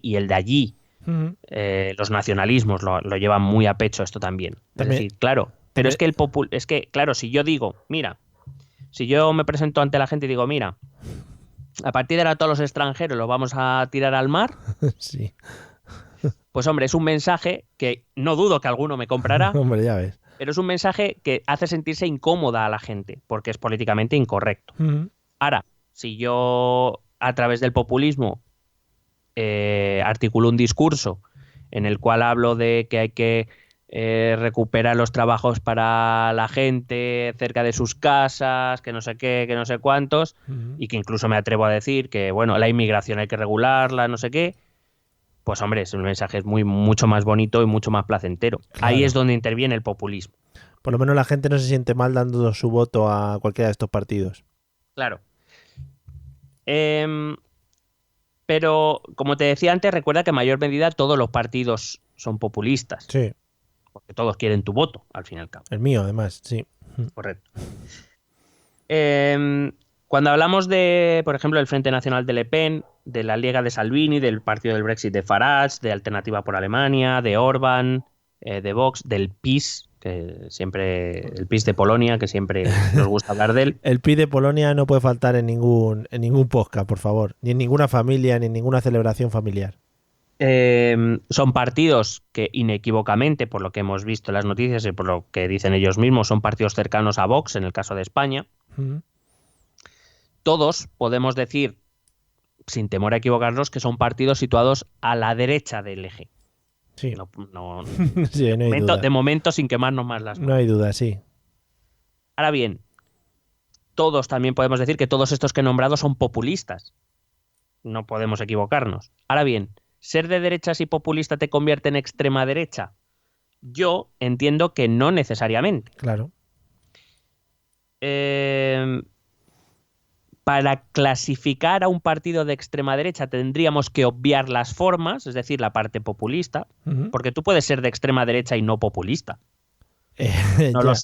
y el de allí, los nacionalismos lo llevan muy a pecho esto también. Es decir, claro, pero es que claro, si yo digo, mira, si yo me presento ante la gente y digo, mira, a partir de ahora todos los extranjeros los vamos a tirar al mar, sí. Pues hombre, es un mensaje que no dudo que alguno me comprará. Hombre, ya ves. Pero es un mensaje que hace sentirse incómoda a la gente, porque es políticamente incorrecto. Ahora, si yo a través del populismo articulo un discurso en el cual hablo de que hay que recuperar los trabajos para la gente cerca de sus casas, que no sé qué, que no sé cuántos, y que incluso me atrevo a decir que, bueno, la inmigración hay que regularla, no sé qué, pues hombre, el mensaje es mucho más bonito y mucho más placentero. Claro. Ahí es donde interviene el populismo. Por lo menos la gente no se siente mal dando su voto a cualquiera de estos partidos. Claro. Pero, como te decía antes, recuerda que en mayor medida todos los partidos son populistas. Sí. Porque todos quieren tu voto, al fin y al cabo. El mío, además, sí. Correcto. Cuando hablamos de, por ejemplo, del Frente Nacional de Le Pen, de la Liga de Salvini, del partido del Brexit de Farage, de Alternativa por Alemania, de Orbán, de Vox, del PiS, que siempre el PiS de Polonia, que siempre nos gusta hablar de él. El PiS de Polonia no puede faltar en ningún podcast, por favor, ni en ninguna familia, ni en ninguna celebración familiar. Son partidos que inequívocamente, por lo que hemos visto en las noticias y por lo que dicen ellos mismos, son partidos cercanos a Vox, en el caso de España. Todos podemos decir, sin temor a equivocarnos, que son partidos situados a la derecha del eje. Sí. Sí, de momento, sin quemarnos más las manos. No hay duda, sí. Ahora bien, todos también podemos decir que todos estos que he nombrado son populistas. No podemos equivocarnos. Ahora bien, ¿ser de derechas y populista te convierte en extrema derecha? Yo entiendo que no necesariamente. Claro. Para clasificar a un partido de extrema derecha tendríamos que obviar las formas, es decir, la parte populista, porque tú puedes ser de extrema derecha y no populista.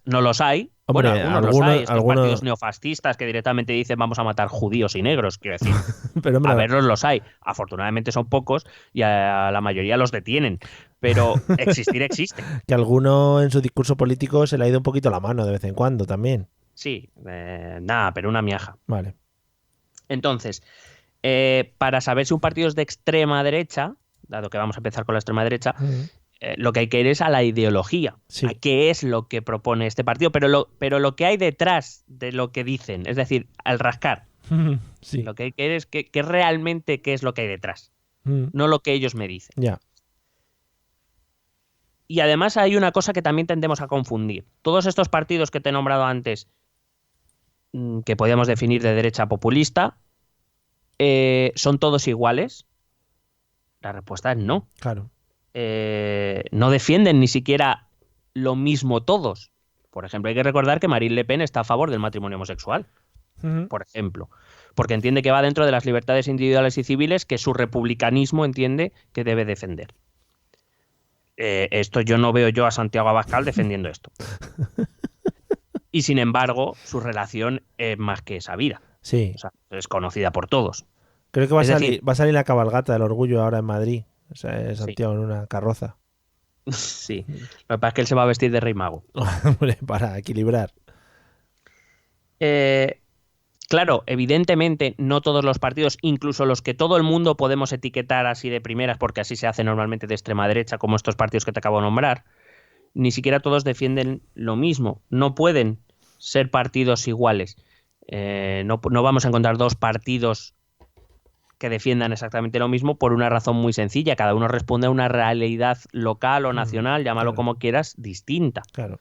No los hay. Hombre, bueno, algunos los hay. Estos partidos neofascistas que directamente dicen vamos a matar judíos y negros, quiero decir. Pero, hombre, a verlos los hay. Afortunadamente son pocos y a la mayoría los detienen. Pero existir existe. Que alguno en su discurso político se le ha ido un poquito la mano de vez en cuando también. Sí, nada, pero una miaja. Vale. Entonces, para saber si un partido es de extrema derecha, dado que vamos a empezar con la extrema derecha, lo que hay que ir es a la ideología, sí, a qué es lo que propone este partido, pero lo que hay detrás de lo que dicen, es decir, al rascar. Sí. Lo que hay que ir es que realmente qué es lo que hay detrás, no lo que ellos me dicen. Ya. Y además hay una cosa que también tendemos a confundir. Todos estos partidos que te he nombrado antes, que podríamos definir de derecha populista, ¿son todos iguales? La respuesta es no. Claro. No defienden ni siquiera lo mismo todos. Por ejemplo, hay que recordar que Marine Le Pen está a favor del matrimonio homosexual, por ejemplo, porque entiende que va dentro de las libertades individuales y civiles que su republicanismo entiende que debe defender. Esto yo no veo yo a Santiago Abascal defendiendo esto. Y sin embargo, su relación es más que sabida. Sí. O sea, es conocida por todos. Creo que va a salir la cabalgata del orgullo ahora en Madrid. O sea, Santiago, sí, en una carroza. Sí. Lo que pasa es que él se va a vestir de rey mago. Hombre, para equilibrar. Claro, evidentemente no todos los partidos, incluso los que todo el mundo podemos etiquetar así de primeras, porque así se hace normalmente de extrema derecha, como estos partidos que te acabo de nombrar, ni siquiera todos defienden lo mismo. No pueden ser partidos iguales. No vamos a encontrar dos partidos que defiendan exactamente lo mismo por una razón muy sencilla. Cada uno responde a una realidad local o nacional, llámalo como quieras, distinta. Claro.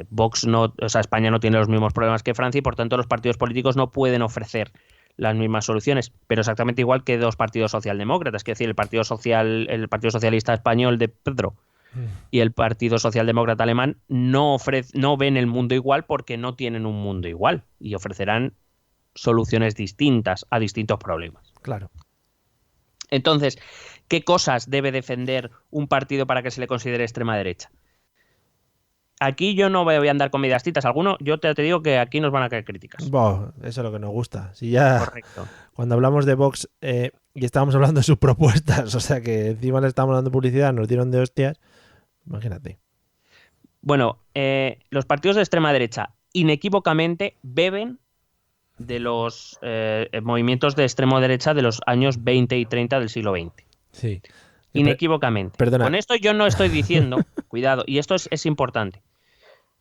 Vox no, o sea, España no tiene los mismos problemas que Francia y por tanto los partidos políticos no pueden ofrecer las mismas soluciones, pero exactamente igual que dos partidos socialdemócratas, es decir, el Partido Socialista Español de Pedro y el Partido Socialdemócrata Alemán no ven el mundo igual porque no tienen un mundo igual y ofrecerán soluciones distintas a distintos problemas. Claro. Entonces, ¿qué cosas debe defender un partido para que se le considere extrema derecha? Aquí yo no voy a andar con medias tintas. Yo te digo que aquí nos van a caer críticas. Eso es lo que nos gusta. Si ya correcto. Cuando hablamos de Vox y estábamos hablando de sus propuestas, o sea que encima le estábamos dando publicidad, nos dieron de hostias, imagínate. Bueno, los partidos de extrema derecha inequívocamente beben de los movimientos de extrema derecha de los años 20 y 30 del siglo XX. Sí. Inequívocamente. Perdona. Con esto yo no estoy diciendo, cuidado, y esto es importante,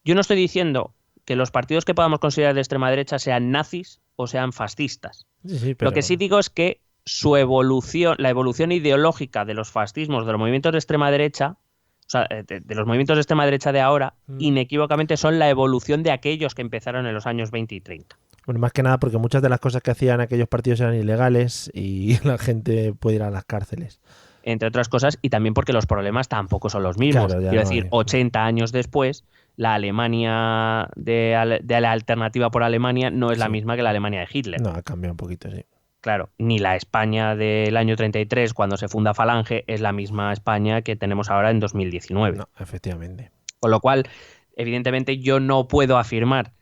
yo no estoy diciendo que los partidos que podamos considerar de extrema derecha sean nazis o sean fascistas. Sí, pero... Lo que sí digo es que la evolución ideológica de los fascismos, de los movimientos de extrema derecha, o sea, de los movimientos de extrema derecha de ahora, inequívocamente son la evolución de aquellos que empezaron en los años 20 y 30. Bueno, más que nada porque muchas de las cosas que hacían aquellos partidos eran ilegales y la gente puede ir a las cárceles. Entre otras cosas, y también porque los problemas tampoco son los mismos. Claro, quiero decir, 80 años después, la Alemania de la alternativa por Alemania no es la misma que la Alemania de Hitler. No, ha cambiado un poquito, sí. Claro, ni la España del año 33, cuando se funda Falange, es la misma España que tenemos ahora en 2019. No, efectivamente. Con lo cual, evidentemente, yo no puedo afirmar,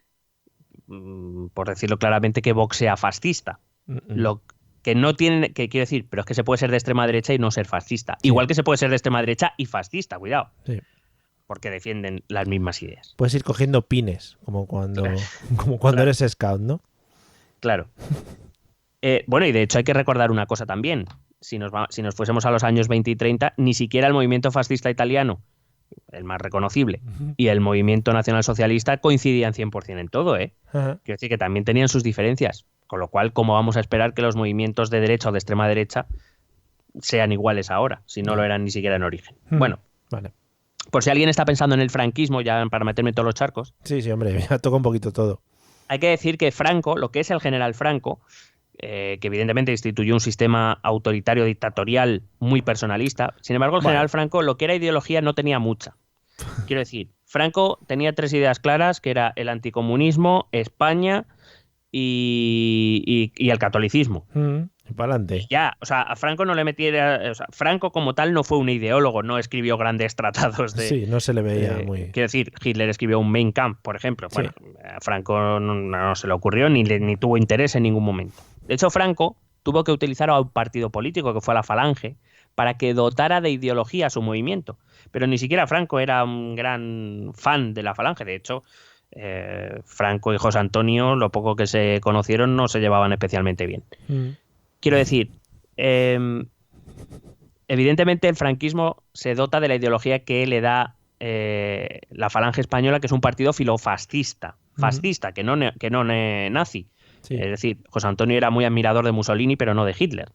por decirlo claramente, que Vox sea fascista. Lo que no tienen, que quiero decir, pero es que se puede ser de extrema derecha y no ser fascista. Sí. Igual que se puede ser de extrema derecha y fascista, cuidado. Sí. porque defienden las mismas ideas. Puedes ir cogiendo pines, como cuando eres scout, ¿no? Claro. Bueno, y de hecho hay que recordar una cosa también. Si nos fuésemos a los años 20 y 30, ni siquiera el movimiento fascista italiano, el más reconocible, y el movimiento nacionalsocialista coincidían 100% en todo, ¿eh? Quiero decir que también tenían sus diferencias, con lo cual, ¿cómo vamos a esperar que los movimientos de derecha o de extrema derecha sean iguales ahora, si no lo eran ni siquiera en origen? Bueno, vale. Por si alguien está pensando en el franquismo, ya para meterme en todos los charcos. Sí, hombre, ya toca un poquito todo. Hay que decir que Franco, lo que es el general Franco, que evidentemente instituyó un sistema autoritario dictatorial muy personalista. Sin embargo, el general Franco, lo que era ideología, no tenía mucha. Quiero decir, Franco tenía 3 ideas claras, que era el anticomunismo, España y el catolicismo. Para adelante. Ya, o sea, a Franco no le metiera... O sea, Franco como tal no fue un ideólogo, no escribió grandes tratados de... Sí, no se le veía muy... Quiero decir, Hitler escribió un Mein Kampf, por ejemplo. Sí. Bueno, a Franco no se le ocurrió ni tuvo interés en ningún momento. De hecho, Franco tuvo que utilizar a un partido político, que fue la Falange, para que dotara de ideología a su movimiento. Pero ni siquiera Franco era un gran fan de la Falange. De hecho, Franco y José Antonio, lo poco que se conocieron, no se llevaban especialmente bien. Quiero decir, evidentemente el franquismo se dota de la ideología que le da la Falange Española, que es un partido filofascista, que no nazi. Sí. Es decir, José Antonio era muy admirador de Mussolini, pero no de Hitler.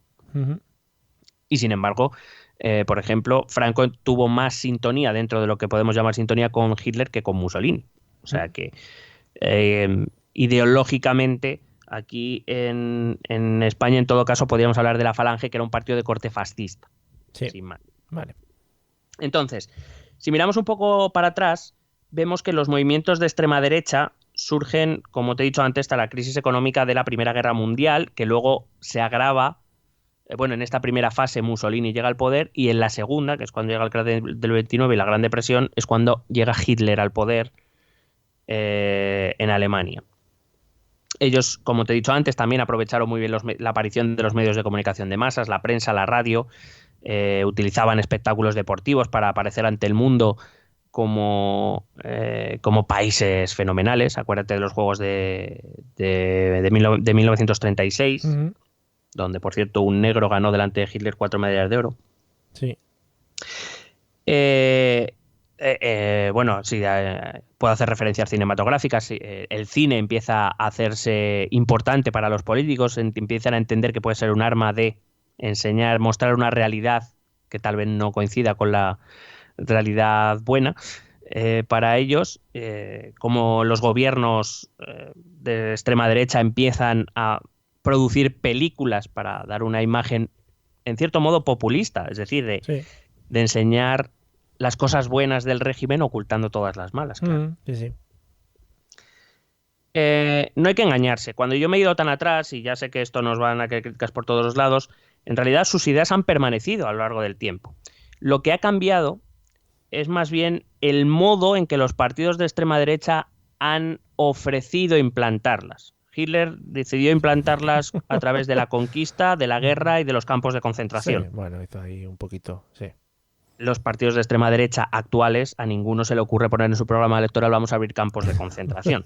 Y sin embargo, por ejemplo, Franco tuvo más sintonía dentro de lo que podemos llamar sintonía con Hitler que con Mussolini. O sea que ideológicamente aquí en España, en todo caso, podríamos hablar de la Falange, que era un partido de corte fascista. Sí. Sin más. Vale. Entonces, si miramos un poco para atrás, vemos que los movimientos de extrema derecha surgen, como te he dicho antes, hasta la crisis económica de la Primera Guerra Mundial, que luego se agrava. Bueno, en esta primera fase Mussolini llega al poder, y en la segunda, que es cuando llega el crack del 29 y la Gran Depresión, es cuando llega Hitler al poder en Alemania. Ellos, como te he dicho antes, también aprovecharon muy bien la aparición de los medios de comunicación de masas, la prensa, la radio, utilizaban espectáculos deportivos para aparecer ante el mundo como países fenomenales. Acuérdate de los Juegos de 1936, donde, por cierto, un negro ganó delante de Hitler 4 medallas de oro. Sí. Bueno, sí, puedo hacer referencias cinematográficas. El cine empieza a hacerse importante para los políticos, empiezan a entender que puede ser un arma de enseñar, mostrar una realidad que tal vez no coincida con la realidad buena para ellos. Como los gobiernos de extrema derecha empiezan a producir películas para dar una imagen, en cierto modo, populista, es decir, de enseñar las cosas buenas del régimen ocultando todas las malas. Claro. Sí. No hay que engañarse. Cuando yo me he ido tan atrás, y ya sé que esto nos van a caer críticas por todos los lados, en realidad sus ideas han permanecido a lo largo del tiempo. Lo que ha cambiado es más bien el modo en que los partidos de extrema derecha han ofrecido implantarlas. Hitler decidió implantarlas a través de la conquista, de la guerra y de los campos de concentración. Sí, bueno, hizo ahí un poquito, sí. Los partidos de extrema derecha actuales, a ninguno se le ocurre poner en su programa electoral vamos a abrir campos de concentración.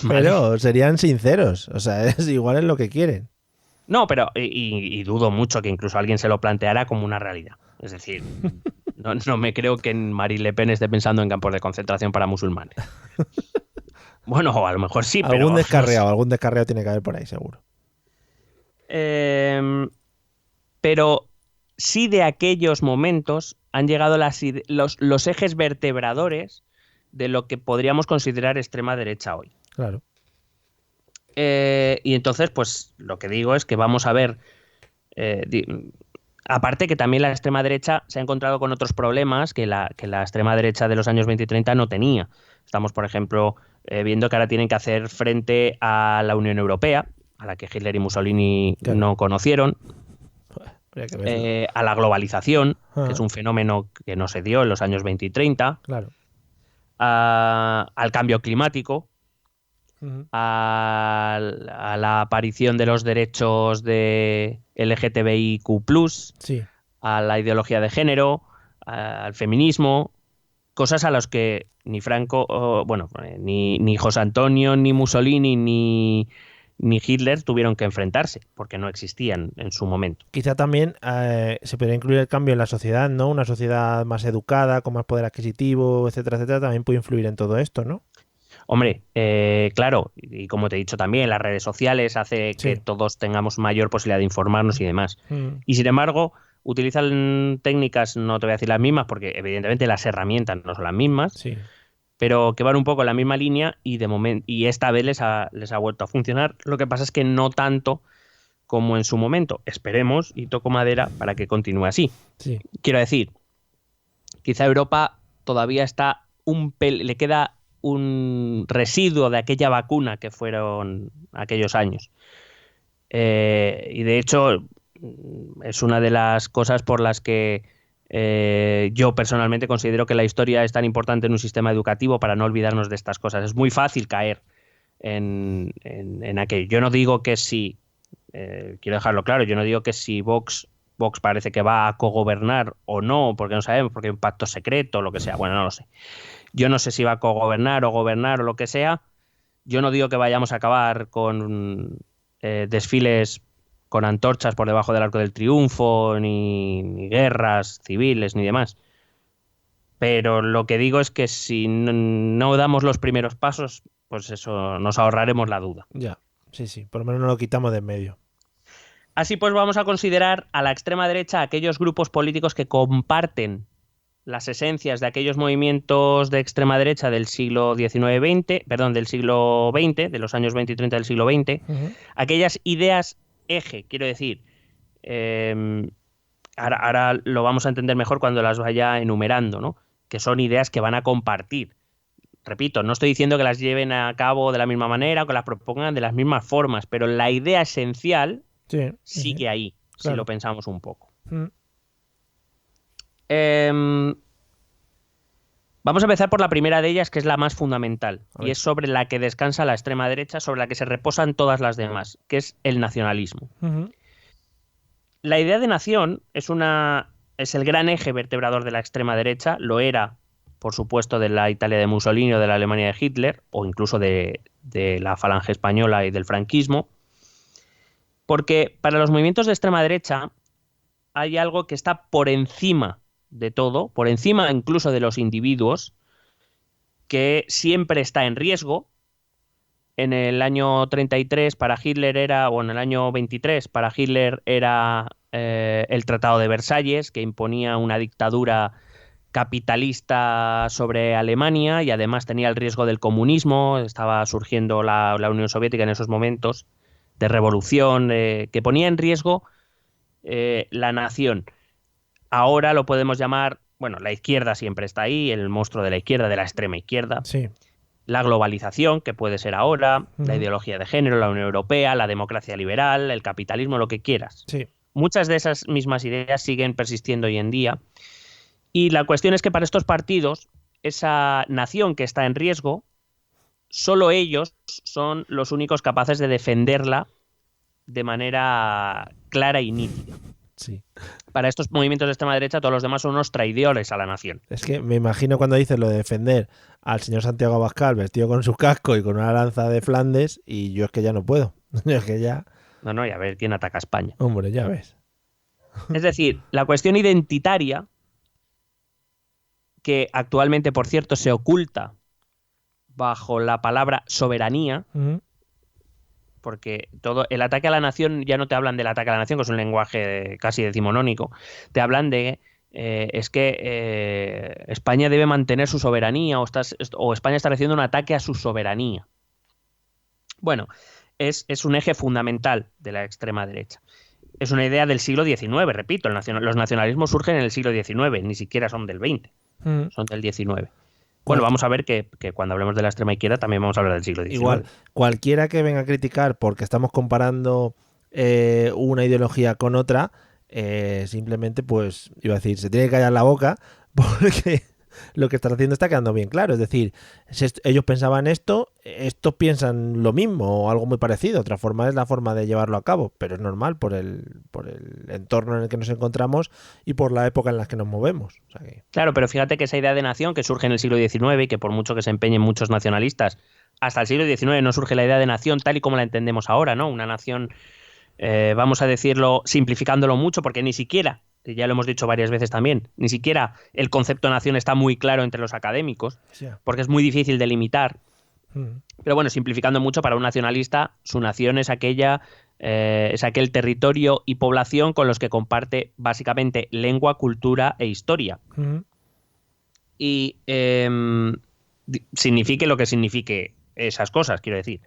Pero serían sinceros, o sea, igual es lo que quieren. No, pero y dudo mucho que incluso alguien se lo planteara como una realidad. Es decir, no me creo que Marine Le Pen esté pensando en campos de concentración para musulmanes. Bueno, a lo mejor sí, pero... Algún descarriado tiene que haber por ahí, seguro. Pero sí, de aquellos momentos han llegado los ejes vertebradores de lo que podríamos considerar extrema derecha hoy. Claro. Y entonces, pues lo que digo es que vamos a ver... aparte que también la extrema derecha se ha encontrado con otros problemas que la extrema derecha de los años 20 y 30 no tenía. Estamos, por ejemplo, viendo que ahora tienen que hacer frente a la Unión Europea, a la que Hitler y Mussolini no conocieron, a la globalización, que es un fenómeno que no se dio en los años 20 y 30, claro. Al cambio climático, a la aparición de los derechos de LGTBIQ+, sí. a la ideología de género, al feminismo, cosas a las que ni Franco, ni José Antonio, ni Mussolini, ni Hitler tuvieron que enfrentarse, porque no existían en su momento. Quizá también se podría incluir el cambio en la sociedad, ¿no? Una sociedad más educada, con más poder adquisitivo, etcétera, etcétera, también puede influir en todo esto, ¿no? Hombre, claro, y como te he dicho también, las redes sociales hace que todos tengamos mayor posibilidad de informarnos y demás. Y sin embargo, utilizan técnicas, no te voy a decir las mismas, porque evidentemente las herramientas no son las mismas, pero que van un poco en la misma línea y de momento, y esta vez les ha vuelto a funcionar. Lo que pasa es que no tanto como en su momento. Esperemos, y toco madera, para que continúe así. Sí. Quiero decir, quizá Europa todavía está le queda un residuo de aquella vacuna que fueron aquellos años. Y de hecho es una de las cosas por las que yo personalmente considero que la historia es tan importante en un sistema educativo, para no olvidarnos de estas cosas. Es muy fácil caer en aquello. Yo no digo que si, quiero dejarlo claro, yo no digo que si Vox parece que va a cogobernar o no, porque no sabemos, porque hay un pacto secreto o lo que sea, bueno, no lo sé. Yo no sé si va a cogobernar o gobernar o lo que sea. Yo no digo que vayamos a acabar con desfiles con antorchas por debajo del Arco del Triunfo, ni guerras civiles, ni demás. Pero lo que digo es que si no damos los primeros pasos, pues eso, nos ahorraremos la duda. Ya, sí, por lo menos no lo quitamos de en medio. Así pues, vamos a considerar a la extrema derecha aquellos grupos políticos que comparten las esencias de aquellos movimientos de extrema derecha del siglo XIX-XX, del siglo XX, de los años 20 y 30 del siglo XX, aquellas ideas eje, quiero decir, ahora lo vamos a entender mejor cuando las vaya enumerando, ¿no? Que son ideas que van a compartir. Repito, no estoy diciendo que las lleven a cabo de la misma manera o que las propongan de las mismas formas, pero la idea esencial sigue ahí, claro, si lo pensamos un poco. Vamos a empezar por la primera de ellas, que es la más fundamental, y es sobre la que descansa la extrema derecha, sobre la que se reposan todas las demás, que es el nacionalismo. La idea de nación es el gran eje vertebrador de la extrema derecha. Lo era, por supuesto, de la Italia de Mussolini o de la Alemania de Hitler, o incluso de la Falange española y del franquismo, porque para los movimientos de extrema derecha hay algo que está por encima de todo, por encima incluso de los individuos, que siempre está en riesgo. En el año 33 para Hitler en el año 23 para Hitler era el Tratado de Versalles, que imponía una dictadura capitalista sobre Alemania y además tenía el riesgo del comunismo. Estaba surgiendo la Unión Soviética en esos momentos de revolución, que ponía en riesgo la nación. Ahora lo podemos llamar, la izquierda siempre está ahí, el monstruo de la izquierda, de la extrema izquierda. Sí. La globalización, que puede ser ahora, la ideología de género, la Unión Europea, la democracia liberal, el capitalismo, lo que quieras. Sí. Muchas de esas mismas ideas siguen persistiendo hoy en día. Y la cuestión es que para estos partidos, esa nación que está en riesgo, solo ellos son los únicos capaces de defenderla de manera clara y nítida. Sí. Para estos movimientos de extrema derecha, todos los demás son unos traidores a la nación. Es que me imagino cuando dices lo de defender al señor Santiago Abascal vestido con su casco y con una lanza de Flandes, y yo es que ya no puedo. Yo es que ya... No, y a ver quién ataca a España. Hombre, ya ves. Es decir, la cuestión identitaria, que actualmente, por cierto, se oculta bajo la palabra soberanía, porque todo el ataque a la nación, ya no te hablan del ataque a la nación, que es un lenguaje casi decimonónico, te hablan de España debe mantener su soberanía, o España está haciendo un ataque a su soberanía. Bueno, es un eje fundamental de la extrema derecha. Es una idea del siglo XIX, repito, los nacionalismos surgen en el siglo XIX, ni siquiera son del XX, son del XIX. Bueno, vamos a ver que cuando hablemos de la extrema izquierda también vamos a hablar del siglo XIX. Igual, cualquiera que venga a criticar porque estamos comparando una ideología con otra, simplemente, pues, iba a decir, se tiene que callar la boca porque lo que estás haciendo está quedando bien claro. Es decir, si ellos pensaban esto, estos piensan lo mismo o algo muy parecido. Otra forma es la forma de llevarlo a cabo, pero es normal por el entorno en el que nos encontramos y por la época en la que nos movemos. O sea que... Claro, pero fíjate que esa idea de nación que surge en el siglo XIX y que por mucho que se empeñen muchos nacionalistas, hasta el siglo XIX no surge la idea de nación tal y como la entendemos ahora, ¿no? Una nación, vamos a decirlo, simplificándolo mucho, porque ni siquiera, ya lo hemos dicho varias veces también, ni siquiera el concepto de nación está muy claro entre los académicos, porque es muy difícil de limitar. Pero bueno, simplificando mucho, para un nacionalista, su nación es aquella, es aquel territorio y población con los que comparte básicamente lengua, cultura e historia. Y signifique lo que signifique esas cosas, quiero decir.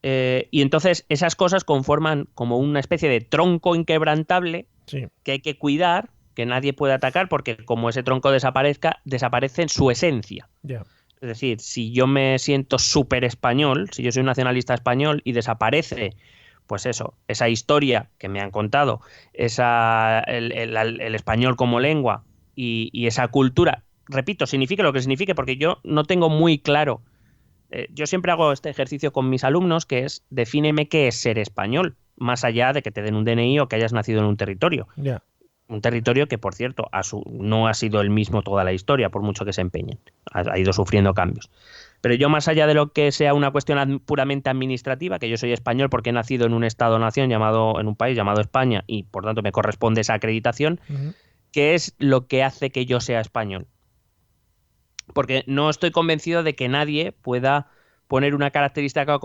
Y entonces esas cosas conforman como una especie de tronco inquebrantable que hay que cuidar, que nadie puede atacar, porque como ese tronco desaparece en su esencia. Es decir, si yo me siento súper español, si yo soy un nacionalista español y desaparece, pues eso, esa historia que me han contado, el español como lengua y esa cultura, repito, signifique lo que signifique, porque yo no tengo muy claro. Yo siempre hago este ejercicio con mis alumnos, que es, defíneme qué es ser español, más allá de que te den un DNI o que hayas nacido en un territorio. Un territorio que, por cierto, no ha sido el mismo toda la historia, por mucho que se empeñen. Ha ido sufriendo cambios. Pero yo, más allá de lo que sea una cuestión puramente administrativa, que yo soy español porque he nacido en un estado-nación en un país llamado España, y por tanto me corresponde esa acreditación, ¿qué es lo que hace que yo sea español? Porque no estoy convencido de que nadie pueda poner una característica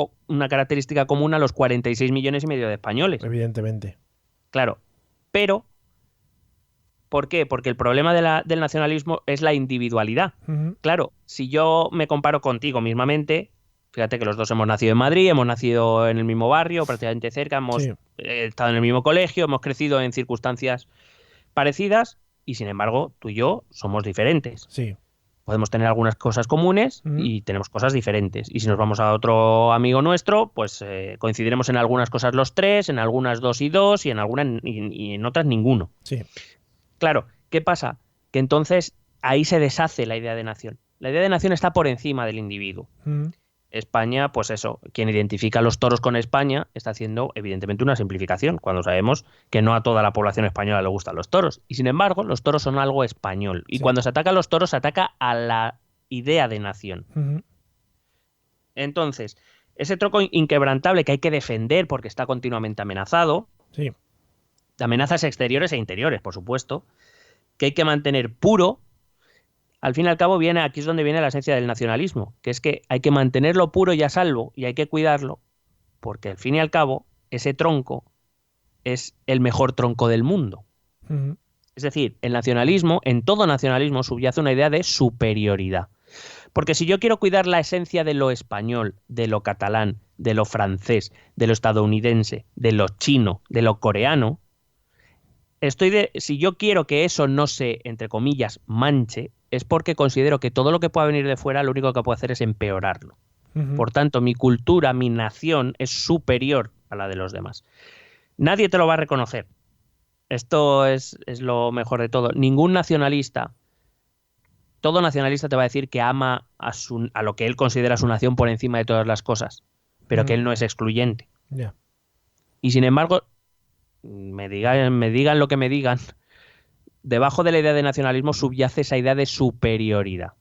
común a los 46 millones y medio de españoles. Evidentemente. Claro, pero ¿por qué? Porque el problema del nacionalismo es la individualidad. Claro, si yo me comparo contigo mismamente, fíjate que los dos hemos nacido en Madrid, hemos nacido en el mismo barrio, prácticamente cerca, hemos estado en el mismo colegio, hemos crecido en circunstancias parecidas y, sin embargo, tú y yo somos diferentes. Sí. Podemos tener algunas cosas comunes y tenemos cosas diferentes. Y si nos vamos a otro amigo nuestro, pues coincidiremos en algunas cosas los tres, en algunas 2 y 2 y en otras ninguno. Sí. Claro, ¿qué pasa? Que entonces ahí se deshace la idea de nación. La idea de nación está por encima del individuo. España, pues eso, quien identifica a los toros con España está haciendo evidentemente una simplificación, cuando sabemos que no a toda la población española le gustan los toros. Y sin embargo, los toros son algo español. Y cuando se ataca a los toros, se ataca a la idea de nación. Entonces, ese tronco inquebrantable que hay que defender porque está continuamente amenazado, de amenazas exteriores e interiores, por supuesto, que hay que mantener puro. Al fin y al cabo, aquí es donde viene la esencia del nacionalismo, que es que hay que mantenerlo puro y a salvo y hay que cuidarlo, porque al fin y al cabo, ese tronco es el mejor tronco del mundo. Es decir, el nacionalismo, en todo nacionalismo, subyace una idea de superioridad. Porque si yo quiero cuidar la esencia de lo español, de lo catalán, de lo francés, de lo estadounidense, de lo chino, de lo coreano, si yo quiero que eso no se, entre comillas, manche, es porque considero que todo lo que pueda venir de fuera lo único que puede hacer es empeorarlo. Por tanto, mi cultura, mi nación es superior a la de los demás. Nadie te lo va a reconocer. Esto es lo mejor de todo. Ningún nacionalista, todo nacionalista te va a decir que ama a lo que él considera su nación por encima de todas las cosas, pero que él no es excluyente. Y sin embargo, me digan lo que me digan, debajo de la idea de nacionalismo subyace esa idea de superioridad.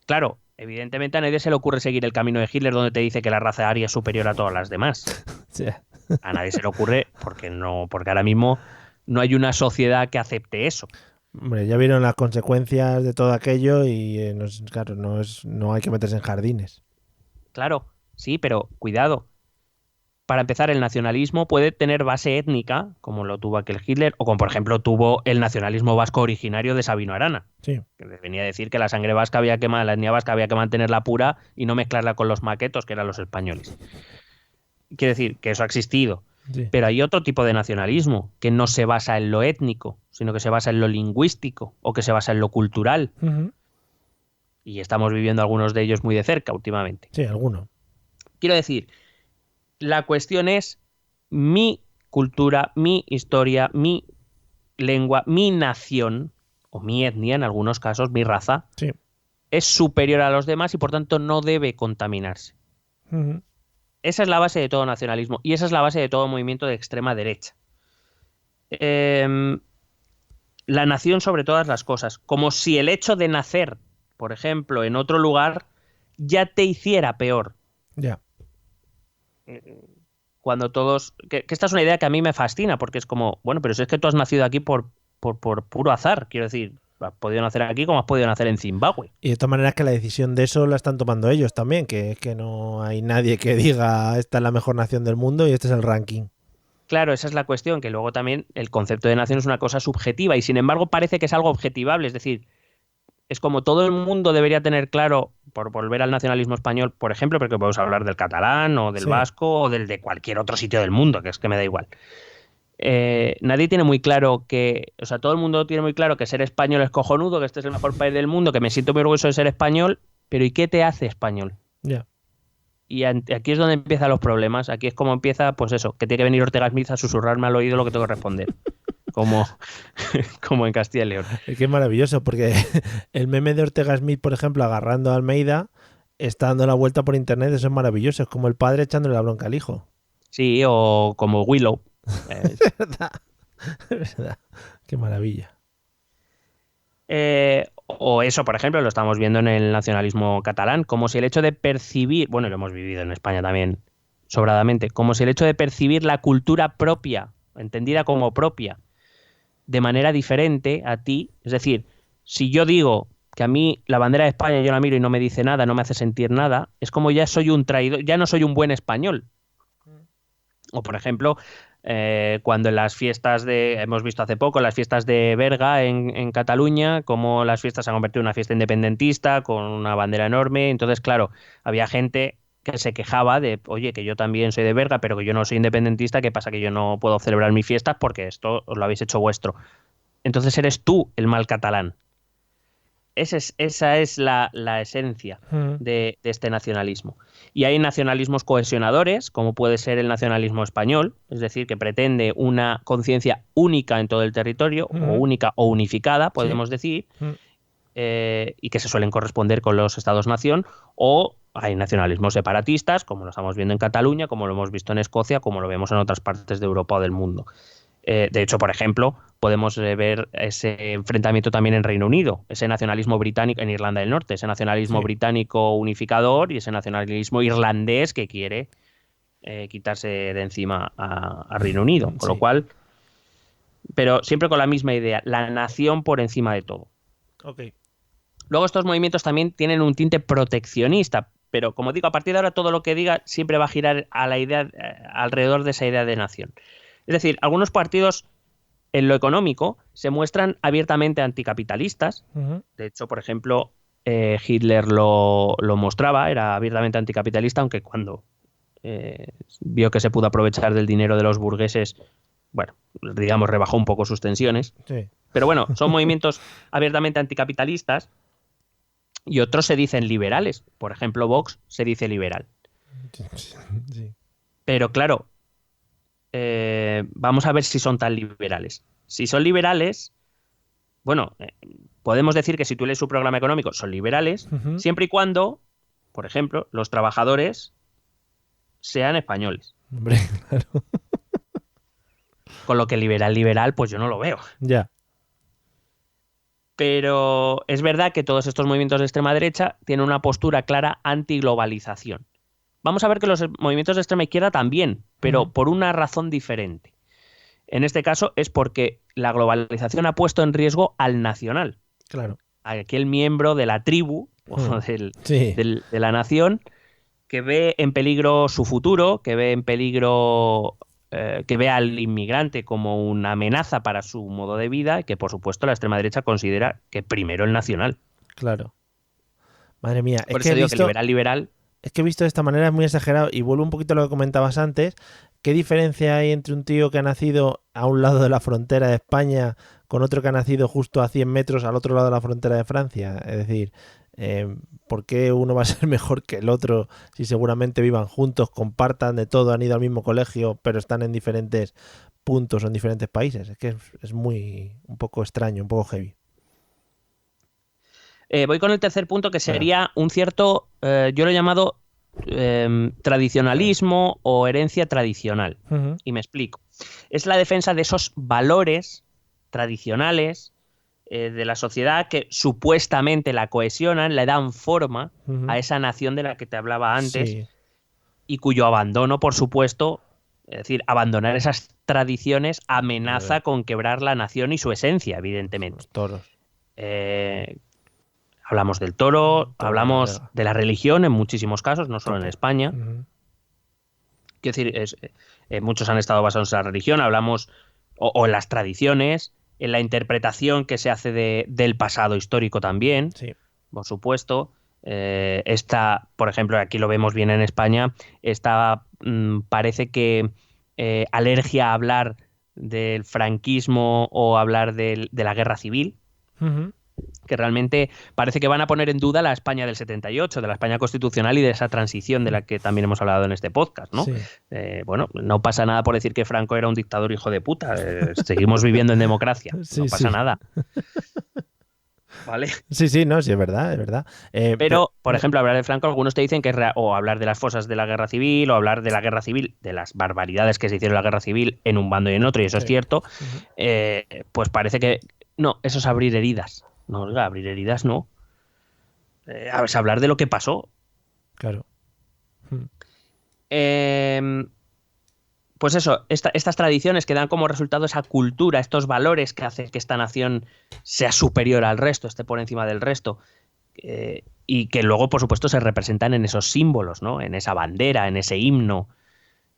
Claro, evidentemente a nadie se le ocurre seguir el camino de Hitler, donde te dice que la raza aria es superior a todas las demás. A nadie se le ocurre porque ahora mismo no hay una sociedad que acepte eso. Hombre, ya vieron las consecuencias de todo aquello y claro, no hay que meterse en jardines. Claro, sí, pero cuidado. Para empezar, el nacionalismo puede tener base étnica, como lo tuvo aquel Hitler, o como por ejemplo tuvo el nacionalismo vasco originario de Sabino Arana, que venía a decir que la sangre vasca la etnia vasca había que mantenerla pura y no mezclarla con los maquetos, que eran los españoles. Quiere decir que eso ha existido. Pero hay otro tipo de nacionalismo que no se basa en lo étnico, sino que se basa en lo lingüístico o que se basa en lo cultural. Y estamos viviendo algunos de ellos muy de cerca últimamente. Sí, algunos. Quiero decir, la cuestión es mi cultura, mi historia, mi lengua, mi nación o mi etnia en algunos casos, mi raza, Sí. es superior a los demás y por tanto no debe contaminarse. Ujú. Esa es la base de todo nacionalismo y esa es la base de todo movimiento de extrema derecha. La nación sobre todas las cosas, como si el hecho de nacer, por ejemplo, en otro lugar, ya te hiciera peor. Ya. Cuando todos... Que esta es una idea que a mí me fascina, porque es como, bueno, pero si es que tú has nacido aquí por puro azar, quiero decir, has podido nacer aquí como has podido nacer en Zimbabue. Y de todas maneras que la decisión de eso la están tomando ellos también, que no hay nadie que diga esta es la mejor nación del mundo y este es el ranking. Claro, esa es la cuestión, que luego también el concepto de nación es una cosa subjetiva y sin embargo parece que es algo objetivable, es decir, es como todo el mundo debería tener claro, por volver al nacionalismo español, por ejemplo, porque podemos hablar del catalán o del Sí. vasco o del de cualquier otro sitio del mundo, que es que me da igual. Nadie tiene muy claro que, o sea, todo el mundo tiene muy claro que ser español es cojonudo, que este es el mejor país del mundo, que me siento muy orgulloso de ser español, pero ¿y qué te hace español? Ya. Y aquí es donde empiezan los problemas. Aquí es como empieza, pues eso, que tiene que venir Ortega Smith a susurrarme al oído lo que tengo que responder. Como en Castilla y León. Es que es maravilloso porque el meme de Ortega Smith, por ejemplo, agarrando a Almeida, está dando la vuelta por internet, eso es maravilloso. Es como el padre echándole la bronca al hijo. Sí, o como Willow. Es verdad. Es verdad. Qué maravilla. O eso, por ejemplo, lo estamos viendo en el nacionalismo catalán, como si el hecho de percibir, bueno, lo hemos vivido en España también sobradamente, como si el hecho de percibir la cultura propia, entendida como propia, de manera diferente a ti, es decir, si yo digo que a mí la bandera de España yo la miro y no me dice nada, no me hace sentir nada, es como ya soy un traidor, ya no soy un buen español. O por ejemplo, cuando en las fiestas hemos visto hace poco, las fiestas de Berga en Cataluña, como las fiestas se han convertido en una fiesta independentista con una bandera enorme. Entonces, claro, había gente que se quejaba de, oye, que yo también soy de Berga, pero que yo no soy independentista, ¿qué pasa? Que yo no puedo celebrar mis fiestas porque esto os lo habéis hecho vuestro. Entonces eres tú el mal catalán. Esa es la esencia de este nacionalismo. Y hay nacionalismos cohesionadores, como puede ser el nacionalismo español, es decir, que pretende una conciencia única en todo el territorio, o única o unificada, podemos decir, y que se suelen corresponder con los estados-nación, o hay nacionalismos separatistas, como lo estamos viendo en Cataluña, como lo hemos visto en Escocia, como lo vemos en otras partes de Europa o del mundo. De hecho, por ejemplo, podemos ver ese enfrentamiento también en Reino Unido, ese nacionalismo británico en Irlanda del Norte, ese nacionalismo británico unificador y ese nacionalismo irlandés que quiere quitarse de encima a Reino Unido. Con lo cual, pero siempre con la misma idea, la nación por encima de todo. Okay. Luego estos movimientos también tienen un tinte proteccionista, pero como digo, a partir de ahora todo lo que diga siempre va a girar a la idea, alrededor de esa idea de nación. Es decir, algunos partidos en lo económico se muestran abiertamente anticapitalistas. De hecho, por ejemplo, Hitler lo mostraba, era abiertamente anticapitalista, aunque cuando vio que se pudo aprovechar del dinero de los burgueses, bueno, digamos, rebajó un poco sus tensiones. Sí. Pero bueno, son movimientos abiertamente anticapitalistas y otros se dicen liberales. Por ejemplo, Vox se dice liberal. Sí. Pero claro, vamos a ver si son tan liberales. Si son liberales, bueno, podemos decir que si tú lees su programa económico son liberales, siempre y cuando, por ejemplo, los trabajadores sean españoles. Hombre, claro. Con lo que liberal, pues yo no lo veo. Ya. Pero es verdad que todos estos movimientos de extrema derecha tienen una postura clara antiglobalización. Vamos a ver que los movimientos de extrema izquierda también, pero por una razón diferente. En este caso es porque la globalización ha puesto en riesgo al nacional. Claro. A aquel miembro de la tribu o de la nación que ve en peligro su futuro, que ve en peligro, que ve al inmigrante como una amenaza para su modo de vida y que, por supuesto, la extrema derecha considera que primero el nacional. Claro. Madre mía. Por eso digo que liberal... Es que he visto de esta manera, es muy exagerado, y vuelvo un poquito a lo que comentabas antes. ¿Qué diferencia hay entre un tío que ha nacido a un lado de la frontera de España con otro que ha nacido justo a 100 metros al otro lado de la frontera de Francia? Es decir, ¿por qué uno va a ser mejor que el otro si seguramente vivan juntos, compartan de todo, han ido al mismo colegio, pero están en diferentes puntos o en diferentes países? Es que es muy un poco extraño, un poco heavy. Voy con el tercer punto, que sería un cierto, yo lo he llamado tradicionalismo o herencia tradicional. Y me explico. Es la defensa de esos valores tradicionales de la sociedad que supuestamente la cohesionan, le dan forma a esa nación de la que te hablaba antes, y cuyo abandono, por supuesto, es decir, abandonar esas tradiciones amenaza con quebrar la nación y su esencia, evidentemente. Los toros. Hablamos del toro, hablamos de la religión en muchísimos casos, no solo en España. Quiero decir, muchos han estado basados en la religión, hablamos o en las tradiciones, en la interpretación que se hace del pasado histórico también, por supuesto. Esta, por ejemplo, aquí lo vemos bien en España, parece que alergia a hablar del franquismo o hablar de la guerra civil, que realmente parece que van a poner en duda la España del 78, de la España constitucional y de esa transición de la que también hemos hablado en este podcast, ¿no? Bueno, no pasa nada por decir que Franco era un dictador hijo de puta, seguimos viviendo en democracia, no pasa nada. ¿Vale? Sí, no, sí, es verdad, es verdad. Pero, por ejemplo, hablar de Franco, algunos te dicen que es o hablar de las fosas de la guerra civil, o hablar de la guerra civil, de las barbaridades que se hicieron en la guerra civil en un bando y en otro, y eso es cierto, pues parece que no, eso es abrir heridas. No, oiga, abrir heridas no. Es hablar de lo que pasó. Claro. Pues eso, estas tradiciones que dan como resultado esa cultura, estos valores que hacen que esta nación sea superior al resto, esté por encima del resto, y que luego, por supuesto, se representan en esos símbolos, ¿no? En esa bandera, en ese himno,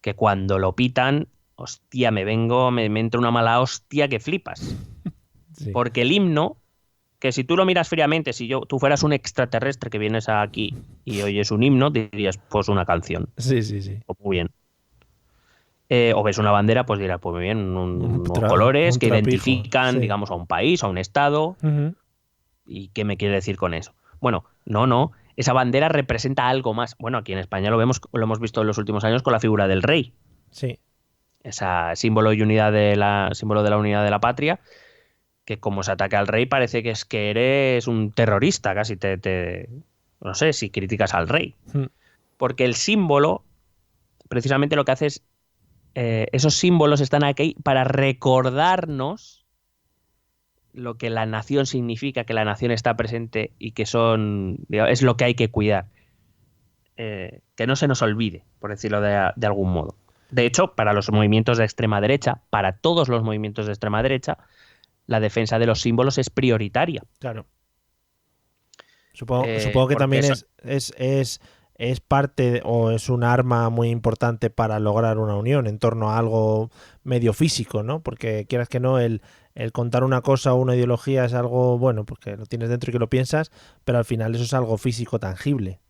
que cuando lo pitan, hostia, me entra una mala hostia que flipas. Porque el himno, que si tú lo miras fríamente, si tú fueras un extraterrestre que vienes aquí y oyes un himno, dirías, pues una canción. Sí. O muy bien. O ves una bandera, pues dirás, pues muy bien, unos colores que identifican, digamos, a un país, a un estado. ¿Y qué me quiere decir con eso? Bueno, no. Esa bandera representa algo más. Bueno, aquí en España lo hemos visto en los últimos años con la figura del rey. Sí. Ese símbolo de la unidad de la patria, que como se ataca al rey parece que eres un terrorista, casi no sé, si criticas al rey. Porque el símbolo, precisamente lo que hace es, esos símbolos están aquí para recordarnos lo que la nación significa, que la nación está presente y que es lo que hay que cuidar. Que no se nos olvide, por decirlo de algún modo. De hecho, para los movimientos de extrema derecha, para todos los movimientos de extrema derecha, la defensa de los símbolos es prioritaria. Claro. Supongo que también es parte o es un arma muy importante para lograr una unión en torno a algo medio físico, ¿no? Porque quieras que no, el contar una cosa o una ideología es algo, bueno, porque lo tienes dentro y que lo piensas, pero al final eso es algo físico tangible.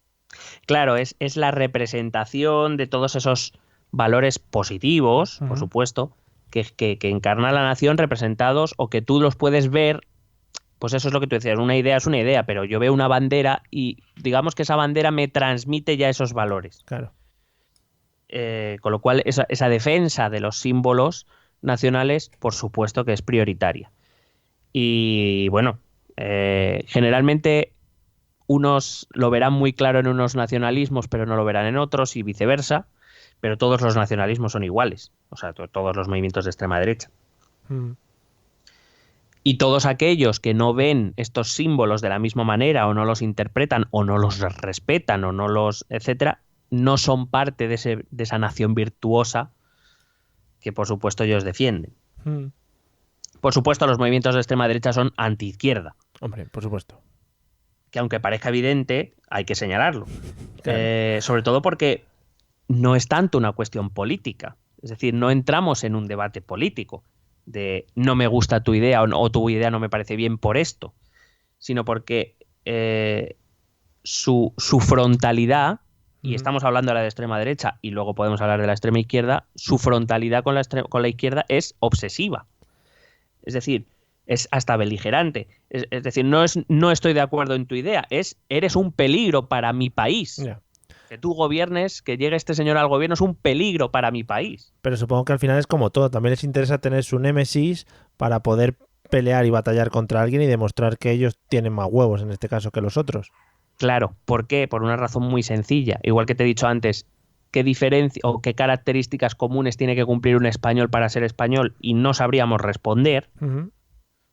Claro, es la representación de todos esos valores positivos, por supuesto, que encarna la nación representados o que tú los puedes ver. Pues eso es lo que tú decías, una idea es una idea, pero yo veo una bandera y digamos que esa bandera me transmite ya esos valores. Claro. Con lo cual esa defensa de los símbolos nacionales, por supuesto que es prioritaria. Y bueno, generalmente unos lo verán muy claro en unos nacionalismos, pero no lo verán en otros y viceversa, pero todos los nacionalismos son iguales, o sea, todos los movimientos de extrema derecha. Y todos aquellos que no ven estos símbolos de la misma manera o no los interpretan o no los respetan o no los etcétera, no son parte de esa nación virtuosa que por supuesto ellos defienden. Por supuesto, los movimientos de extrema derecha son antiizquierda. Hombre, por supuesto. Que aunque parezca evidente, hay que señalarlo. Claro. Sobre todo porque no es tanto una cuestión política. Es decir, no entramos en un debate político de no me gusta tu idea o tu idea no me parece bien por esto, sino porque su frontalidad, y estamos hablando de la de extrema derecha y luego podemos hablar de la extrema izquierda, su frontalidad con la izquierda es obsesiva. Es decir, es hasta beligerante. Es decir, no estoy de acuerdo en tu idea, eres un peligro para mi país. Yeah. Que tú gobiernes, que llegue este señor al gobierno es un peligro para mi país. Pero supongo que al final es como todo. También les interesa tener su némesis para poder pelear y batallar contra alguien y demostrar que ellos tienen más huevos en este caso que los otros. Claro, ¿por qué? Por una razón muy sencilla. Igual que te he dicho antes, ¿qué diferencia o qué características comunes tiene que cumplir un español para ser español? Y no sabríamos responder,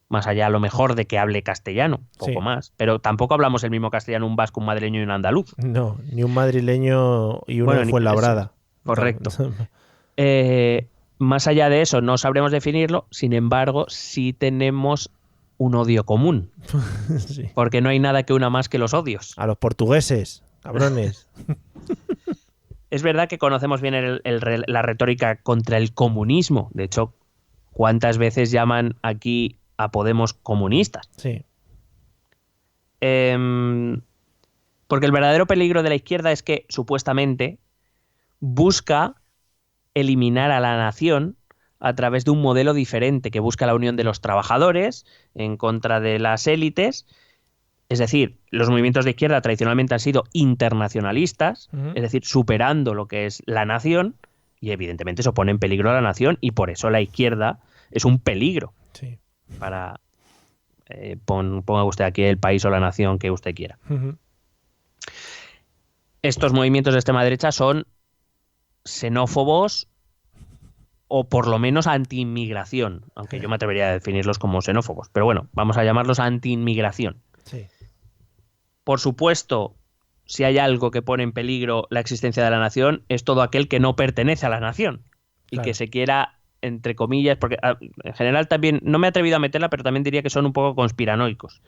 más allá a lo mejor de que hable castellano, poco más. Pero tampoco hablamos el mismo castellano un vasco, un madrileño y un andaluz. No, ni un madrileño y uno de Fuenlabrada. Correcto. Más allá de eso, no sabremos definirlo, sin embargo, sí tenemos un odio común. Sí. Porque no hay nada que una más que los odios. A los portugueses, cabrones. Es verdad que conocemos bien la retórica contra el comunismo. De hecho, ¿cuántas veces llaman aquí a Podemos comunistas? Sí. Porque el verdadero peligro de la izquierda es que, supuestamente, busca eliminar a la nación a través de un modelo diferente que busca la unión de los trabajadores en contra de las élites. Es decir, los movimientos de izquierda tradicionalmente han sido internacionalistas, es decir, superando lo que es la nación, y evidentemente eso pone en peligro a la nación, y por eso la izquierda es un peligro. Sí. Para ponga usted aquí el país o la nación que usted quiera. Estos movimientos de extrema derecha son xenófobos o por lo menos anti-inmigración, aunque yo me atrevería a definirlos como xenófobos, pero bueno, vamos a llamarlos anti-inmigración. Sí. Por supuesto, si hay algo que pone en peligro la existencia de la nación, es todo aquel que no pertenece a la nación y que se quiera, entre comillas, porque en general también, no me he atrevido a meterla, pero también diría que son un poco conspiranoicos.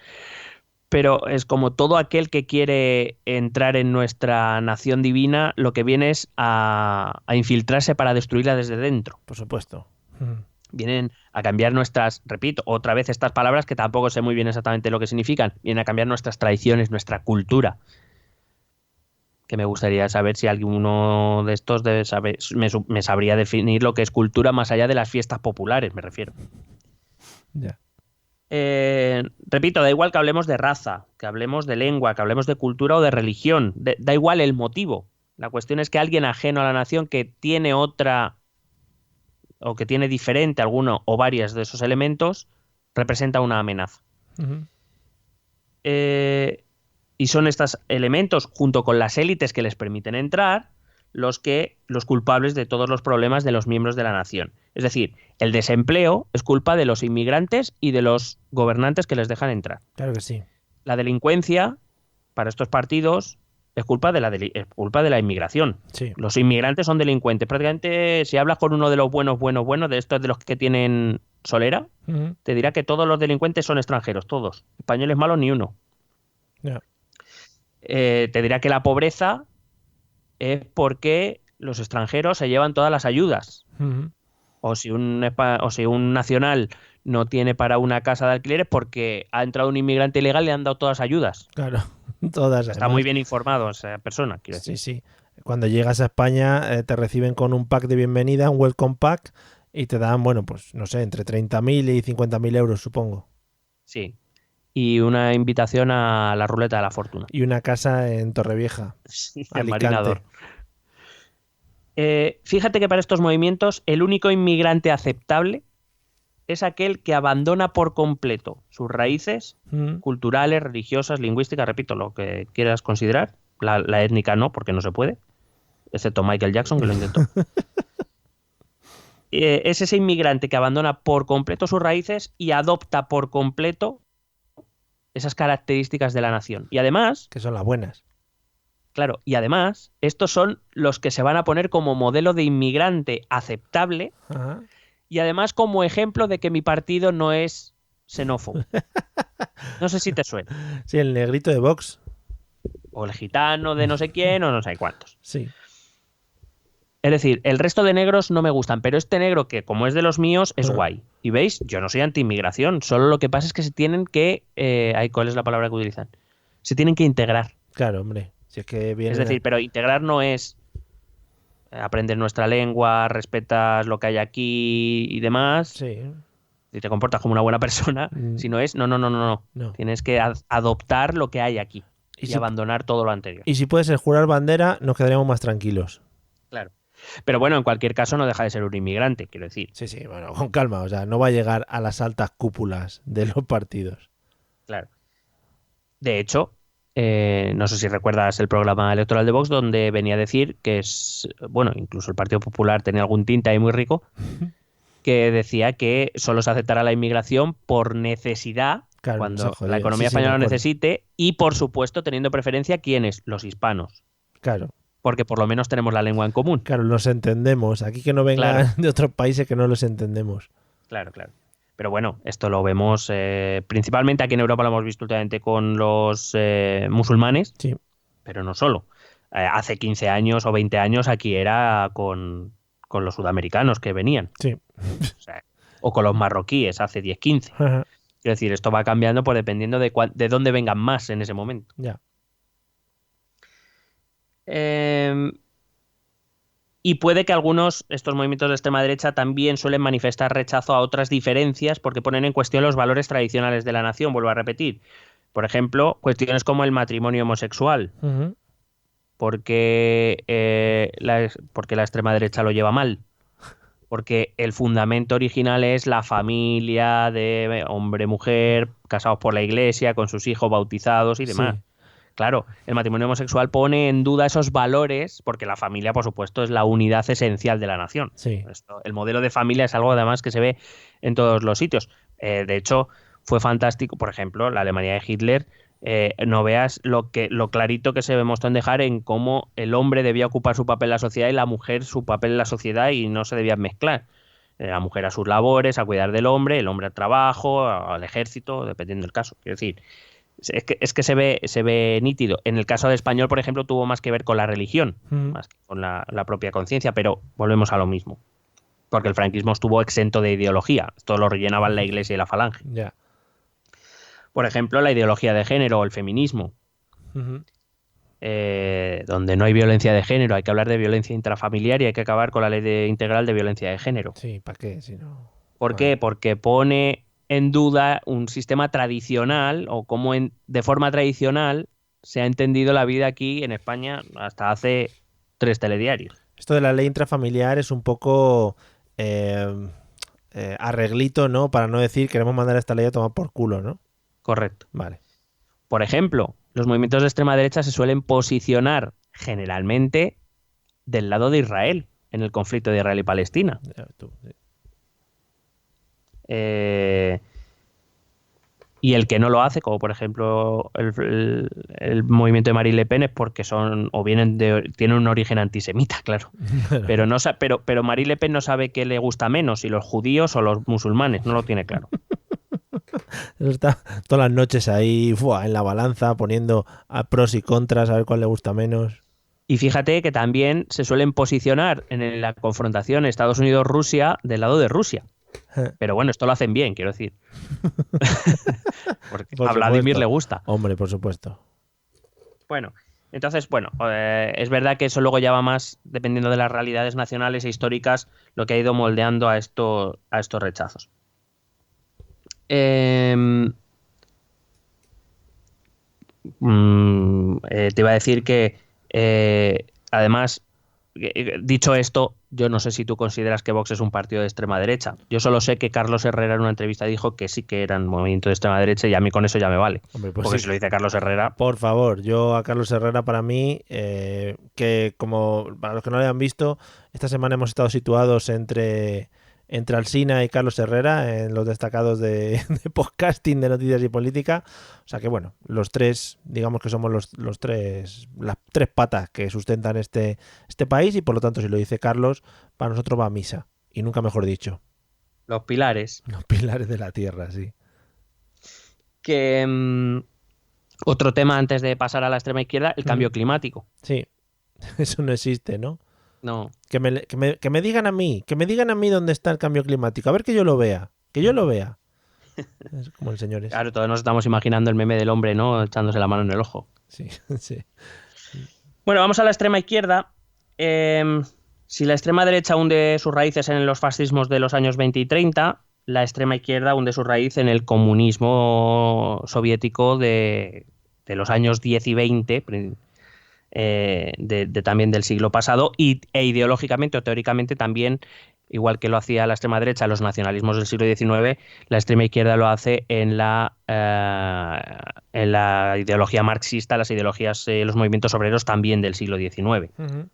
Pero es como todo aquel que quiere entrar en nuestra nación divina, lo que viene es a infiltrarse para destruirla desde dentro. Por supuesto. Vienen a cambiar nuestras, repito, otra vez estas palabras que tampoco sé muy bien exactamente lo que significan, vienen a cambiar nuestras tradiciones, nuestra cultura. Que me gustaría saber si alguno de estos debe saber, me sabría definir lo que es cultura más allá de las fiestas populares, me refiero. Ya. Repito, da igual que hablemos de raza, que hablemos de lengua, que hablemos de cultura o de religión, da igual el motivo. La cuestión es que alguien ajeno a la nación que tiene otra o que tiene diferente alguno o varias de esos elementos representa una amenaza. Y son estos elementos, junto con las élites que les permiten entrar, los culpables de todos los problemas de los miembros de la nación. Es decir, el desempleo es culpa de los inmigrantes y de los gobernantes que les dejan entrar. Claro que sí. La delincuencia, para estos partidos, es culpa de la inmigración. Sí. Los inmigrantes son delincuentes. Prácticamente, si hablas con uno de los buenos, de estos de los que tienen solera, te dirá que todos los delincuentes son extranjeros, todos. Españoles malos ni uno. Yeah. Te dirá que la pobreza es porque los extranjeros se llevan todas las ayudas. O si un nacional no tiene para una casa de alquiler es porque ha entrado un inmigrante ilegal y le han dado todas las ayudas. Claro, todas. Está muy bien informado esa persona, quiero decir. Sí. Cuando llegas a España te reciben con un pack de bienvenida, un welcome pack, y te dan, bueno, pues no sé, entre 30.000 y 50.000 euros, supongo. Sí. Y una invitación a la ruleta de la fortuna. Y una casa en Torrevieja. Sí, el Marinador. Fíjate que para estos movimientos el único inmigrante aceptable es aquel que abandona por completo sus raíces culturales, religiosas, lingüísticas, repito, lo que quieras considerar. La étnica no, porque no se puede, excepto Michael Jackson, que lo intentó. Es ese inmigrante que abandona por completo sus raíces y adopta por completo esas características de la nación. Y además... Que son las buenas. Claro, y además, estos son los que se van a poner como modelo de inmigrante aceptable. Ajá. Y además como ejemplo de que mi partido no es xenófobo. No sé si te suena. Sí, el negrito de Vox. O el gitano de no sé quién o no sé cuántos. Sí. Es decir, el resto de negros no me gustan, pero este negro que, como es de los míos, es guay. Y veis, yo no soy anti-inmigración, solo lo que pasa es que se tienen que... ¿cuál es la palabra que utilizan? Se tienen que integrar. Claro, hombre. Si es que viene es decir, pero integrar no es aprender nuestra lengua, respetas lo que hay aquí y demás, sí. Y te comportas como una buena persona, sino es no. Tienes que adoptar lo que hay aquí y abandonar todo lo anterior. Y si puede ser jurar bandera, nos quedaríamos más tranquilos. Claro. Pero bueno, en cualquier caso no deja de ser un inmigrante, quiero decir. Sí, sí, bueno, con calma, o sea, no va a llegar a las altas cúpulas de los partidos. Claro. De hecho, no sé si recuerdas el programa electoral de Vox, donde venía a decir que es, bueno, incluso el Partido Popular tenía algún tinte ahí muy rico, que decía que solo se aceptará la inmigración por necesidad, Claro, cuando jodido. la economía Sí, me española lo acuerdo. necesite, y por supuesto teniendo preferencia quiénes, los hispanos, Claro, porque por lo menos tenemos la lengua en común. claro, los entendemos. Aquí que no vengan Claro. de otros países que no los entendemos. Claro, claro. Pero bueno, esto lo vemos principalmente aquí en Europa, lo hemos visto últimamente con los musulmanes, Sí, pero no solo. Hace 15 años o 20 años aquí era con los sudamericanos que venían, sí. o sea, o con los marroquíes hace 10, 15. Ajá, Quiero decir, esto va cambiando por dependiendo de dónde vengan más en ese momento. ya. Y puede que estos movimientos de extrema derecha también suelen manifestar rechazo a otras diferencias porque ponen en cuestión los valores tradicionales de la nación, vuelvo a repetir. Por ejemplo, cuestiones como el matrimonio homosexual, Ujú. porque la extrema derecha lo lleva mal. Porque el fundamento original es la familia de hombre-mujer, casados por la iglesia, con sus hijos bautizados y demás. Sí. Claro, el matrimonio homosexual pone en duda esos valores, porque la familia, por supuesto, es la unidad esencial de la nación. Sí. El modelo de familia es algo, además, que se ve en todos los sitios. De hecho, fue fantástico, por ejemplo, la Alemania de Hitler. No veas lo clarito que se demostró en dejar en cómo el hombre debía ocupar su papel en la sociedad y la mujer su papel en la sociedad y no se debían mezclar. La mujer a sus labores, a cuidar del hombre, el hombre al trabajo, al ejército, dependiendo del caso. Quiero decir, es que se ve nítido. En el caso de español, por ejemplo, tuvo más que ver con la religión, más que con la propia conciencia, pero volvemos a lo mismo. Porque el franquismo estuvo exento de ideología. Esto lo rellenaban la iglesia y la falange. Ya. Por ejemplo, la ideología de género o el feminismo. Ujú. Donde no hay violencia de género, hay que hablar de violencia intrafamiliar y hay que acabar con la ley integral de violencia de género. Sí, ¿para qué? Si no... ¿Por qué? Porque pone en duda un sistema tradicional o cómo de forma tradicional se ha entendido la vida aquí en España hasta hace 3 telediarios. Esto de la ley intrafamiliar es un poco arreglito, ¿no? Para no decir queremos mandar esta ley a tomar por culo, ¿no? Correcto. Vale. Por ejemplo, los movimientos de extrema derecha se suelen posicionar generalmente del lado de Israel en el conflicto de Israel y Palestina. Ya, tú, sí. Y el que no lo hace, como por ejemplo el movimiento de Marine Le Pen, es porque son o tienen un origen antisemita, claro. Pero Marine Le Pen no sabe qué le gusta menos, si los judíos o los musulmanes, no lo tiene claro. Está todas las noches ahí en la balanza poniendo a pros y contras a ver cuál le gusta menos. Y fíjate que también se suelen posicionar en la confrontación Estados Unidos-Rusia del lado de Rusia. Pero bueno, esto lo hacen bien, quiero decir. Porque Por a Vladimir supuesto. le gusta. Hombre, por supuesto. Bueno, entonces, es verdad que eso luego ya va más, dependiendo de las realidades nacionales e históricas, lo que ha ido moldeando a estos rechazos. Te iba a decir que, además, dicho esto, yo no sé si tú consideras que Vox es un partido de extrema derecha. Yo solo sé que Carlos Herrera en una entrevista dijo que sí que eran movimiento de extrema derecha y a mí con eso ya me vale. Hombre, pues porque sí. si lo dice Carlos Herrera... Por favor, yo a Carlos Herrera para mí, que como para los que no lo hayan visto, esta semana hemos estado situados entre Alsina y Carlos Herrera en los destacados de podcasting de noticias y política. O sea que bueno, los tres, digamos que somos las tres patas que sustentan este país y por lo tanto si lo dice Carlos, para nosotros va a misa. Y nunca mejor dicho. Los pilares. Los pilares de la tierra, sí. Que... otro tema antes de pasar a la extrema izquierda, el cambio climático. Sí, eso no existe, ¿no? No. Que me digan a mí dónde está el cambio climático, a ver que yo lo vea, Es como el señor ese. Claro, todos nos estamos imaginando el meme del hombre, ¿no? Echándose la mano en el ojo. Sí, sí. Bueno, vamos a la extrema izquierda. Si la extrema derecha hunde sus raíces en los fascismos de los años 20 y 30, la extrema izquierda hunde su raíz en el comunismo soviético de los años 10 y 20, también del siglo pasado e ideológicamente o teóricamente también, igual que lo hacía la extrema derecha, los nacionalismos del siglo XIX, la extrema izquierda lo hace en la ideología marxista, las ideologías, los movimientos obreros también del siglo XIX. Uh-huh.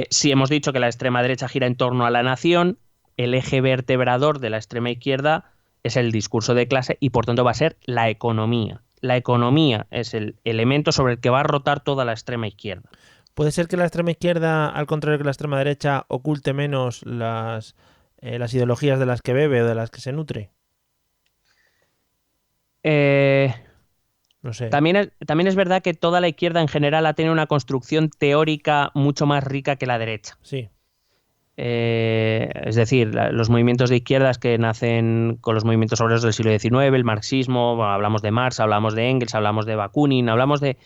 Si hemos dicho que la extrema derecha gira en torno a la nación, el eje vertebrador de la extrema izquierda es el discurso de clase y por tanto va a ser la economía. La economía es el elemento sobre el que va a rotar toda la extrema izquierda. ¿Puede ser que la extrema izquierda, al contrario que la extrema derecha, oculte menos las ideologías de las que bebe o de las que se nutre? No sé. También es verdad que toda la izquierda en general ha tenido una construcción teórica mucho más rica que la derecha. Sí. Es decir, los movimientos de izquierdas que nacen con los movimientos obreros del siglo XIX, el marxismo, bueno, hablamos de Marx, hablamos de Engels, hablamos de Bakunin, hablamos de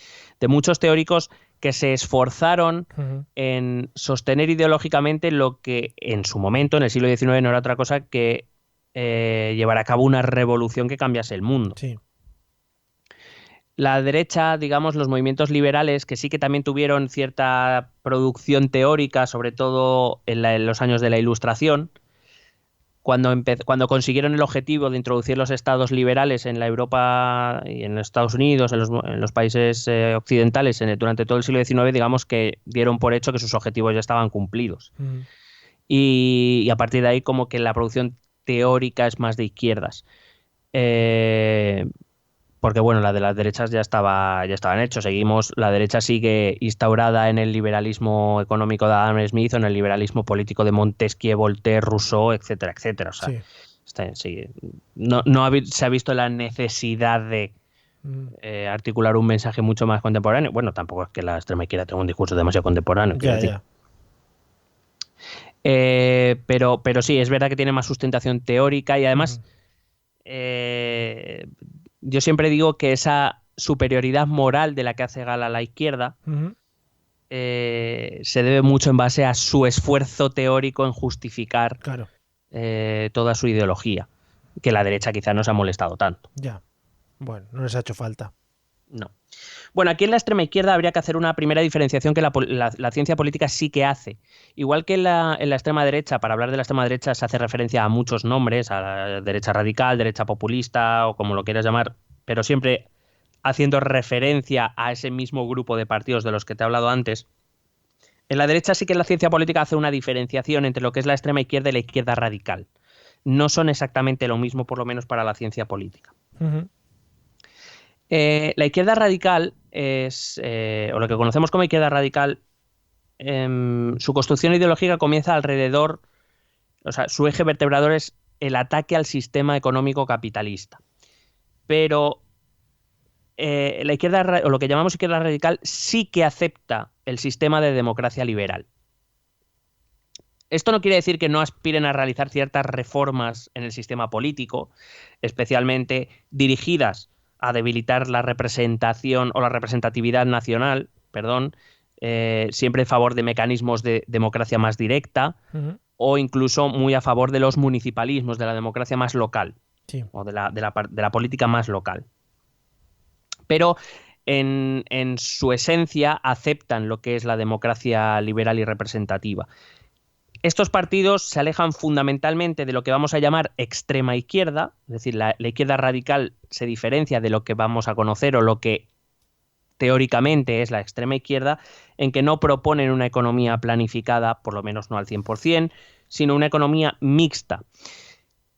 muchos teóricos que se esforzaron en sostener ideológicamente lo que en su momento, en el siglo XIX, no era otra cosa que llevar a cabo una revolución que cambiase el mundo. Sí. La derecha, digamos, los movimientos liberales, que sí que también tuvieron cierta producción teórica, sobre todo en los años de la Ilustración, cuando consiguieron el objetivo de introducir los estados liberales en la Europa y en los Estados Unidos, en los países occidentales durante todo el siglo XIX, digamos que dieron por hecho que sus objetivos ya estaban cumplidos. Uh-huh. Y a partir de ahí como que la producción teórica es más de izquierdas. Porque bueno, la de las derechas ya estaban hechos. La derecha sigue instaurada en el liberalismo económico de Adam Smith o en el liberalismo político de Montesquieu, Voltaire, Rousseau, etcétera, etcétera. O sea, sí. No se ha visto la necesidad de articular un mensaje mucho más contemporáneo. Bueno, tampoco es que la extrema izquierda tenga un discurso demasiado contemporáneo. Ya. Pero sí, es verdad que tiene más sustentación teórica y además yo siempre digo que esa superioridad moral de la que hace gala la izquierda se debe mucho en base a su esfuerzo teórico en justificar toda su ideología, que la derecha quizá no se ha molestado tanto. Ya, bueno, no les ha hecho falta. No. Bueno, aquí en la extrema izquierda habría que hacer una primera diferenciación que la ciencia política sí que hace. Igual que en la extrema derecha, para hablar de la extrema derecha se hace referencia a muchos nombres, a la derecha radical, derecha populista o como lo quieras llamar, pero siempre haciendo referencia a ese mismo grupo de partidos de los que te he hablado antes. En la derecha sí que la ciencia política hace una diferenciación entre lo que es la extrema izquierda y la izquierda radical. No son exactamente lo mismo, por lo menos para la ciencia política. Uh-huh. La izquierda radical o lo que conocemos como izquierda radical, su construcción ideológica comienza alrededor, o sea, su eje vertebrador es el ataque al sistema económico capitalista. Pero la izquierda, o lo que llamamos izquierda radical, sí que acepta el sistema de democracia liberal. Esto no quiere decir que no aspiren a realizar ciertas reformas en el sistema político, especialmente dirigidas a debilitar la representación o la representatividad nacional, siempre en favor de mecanismos de democracia más directa, o incluso muy a favor de los municipalismos, de la democracia más local, o de la política más local. Pero en su esencia aceptan lo que es la democracia liberal y representativa. Estos partidos se alejan fundamentalmente de lo que vamos a llamar extrema izquierda, es decir, la izquierda radical se diferencia de lo que vamos a conocer o lo que teóricamente es la extrema izquierda, en que no proponen una economía planificada, por lo menos no al 100%, sino una economía mixta.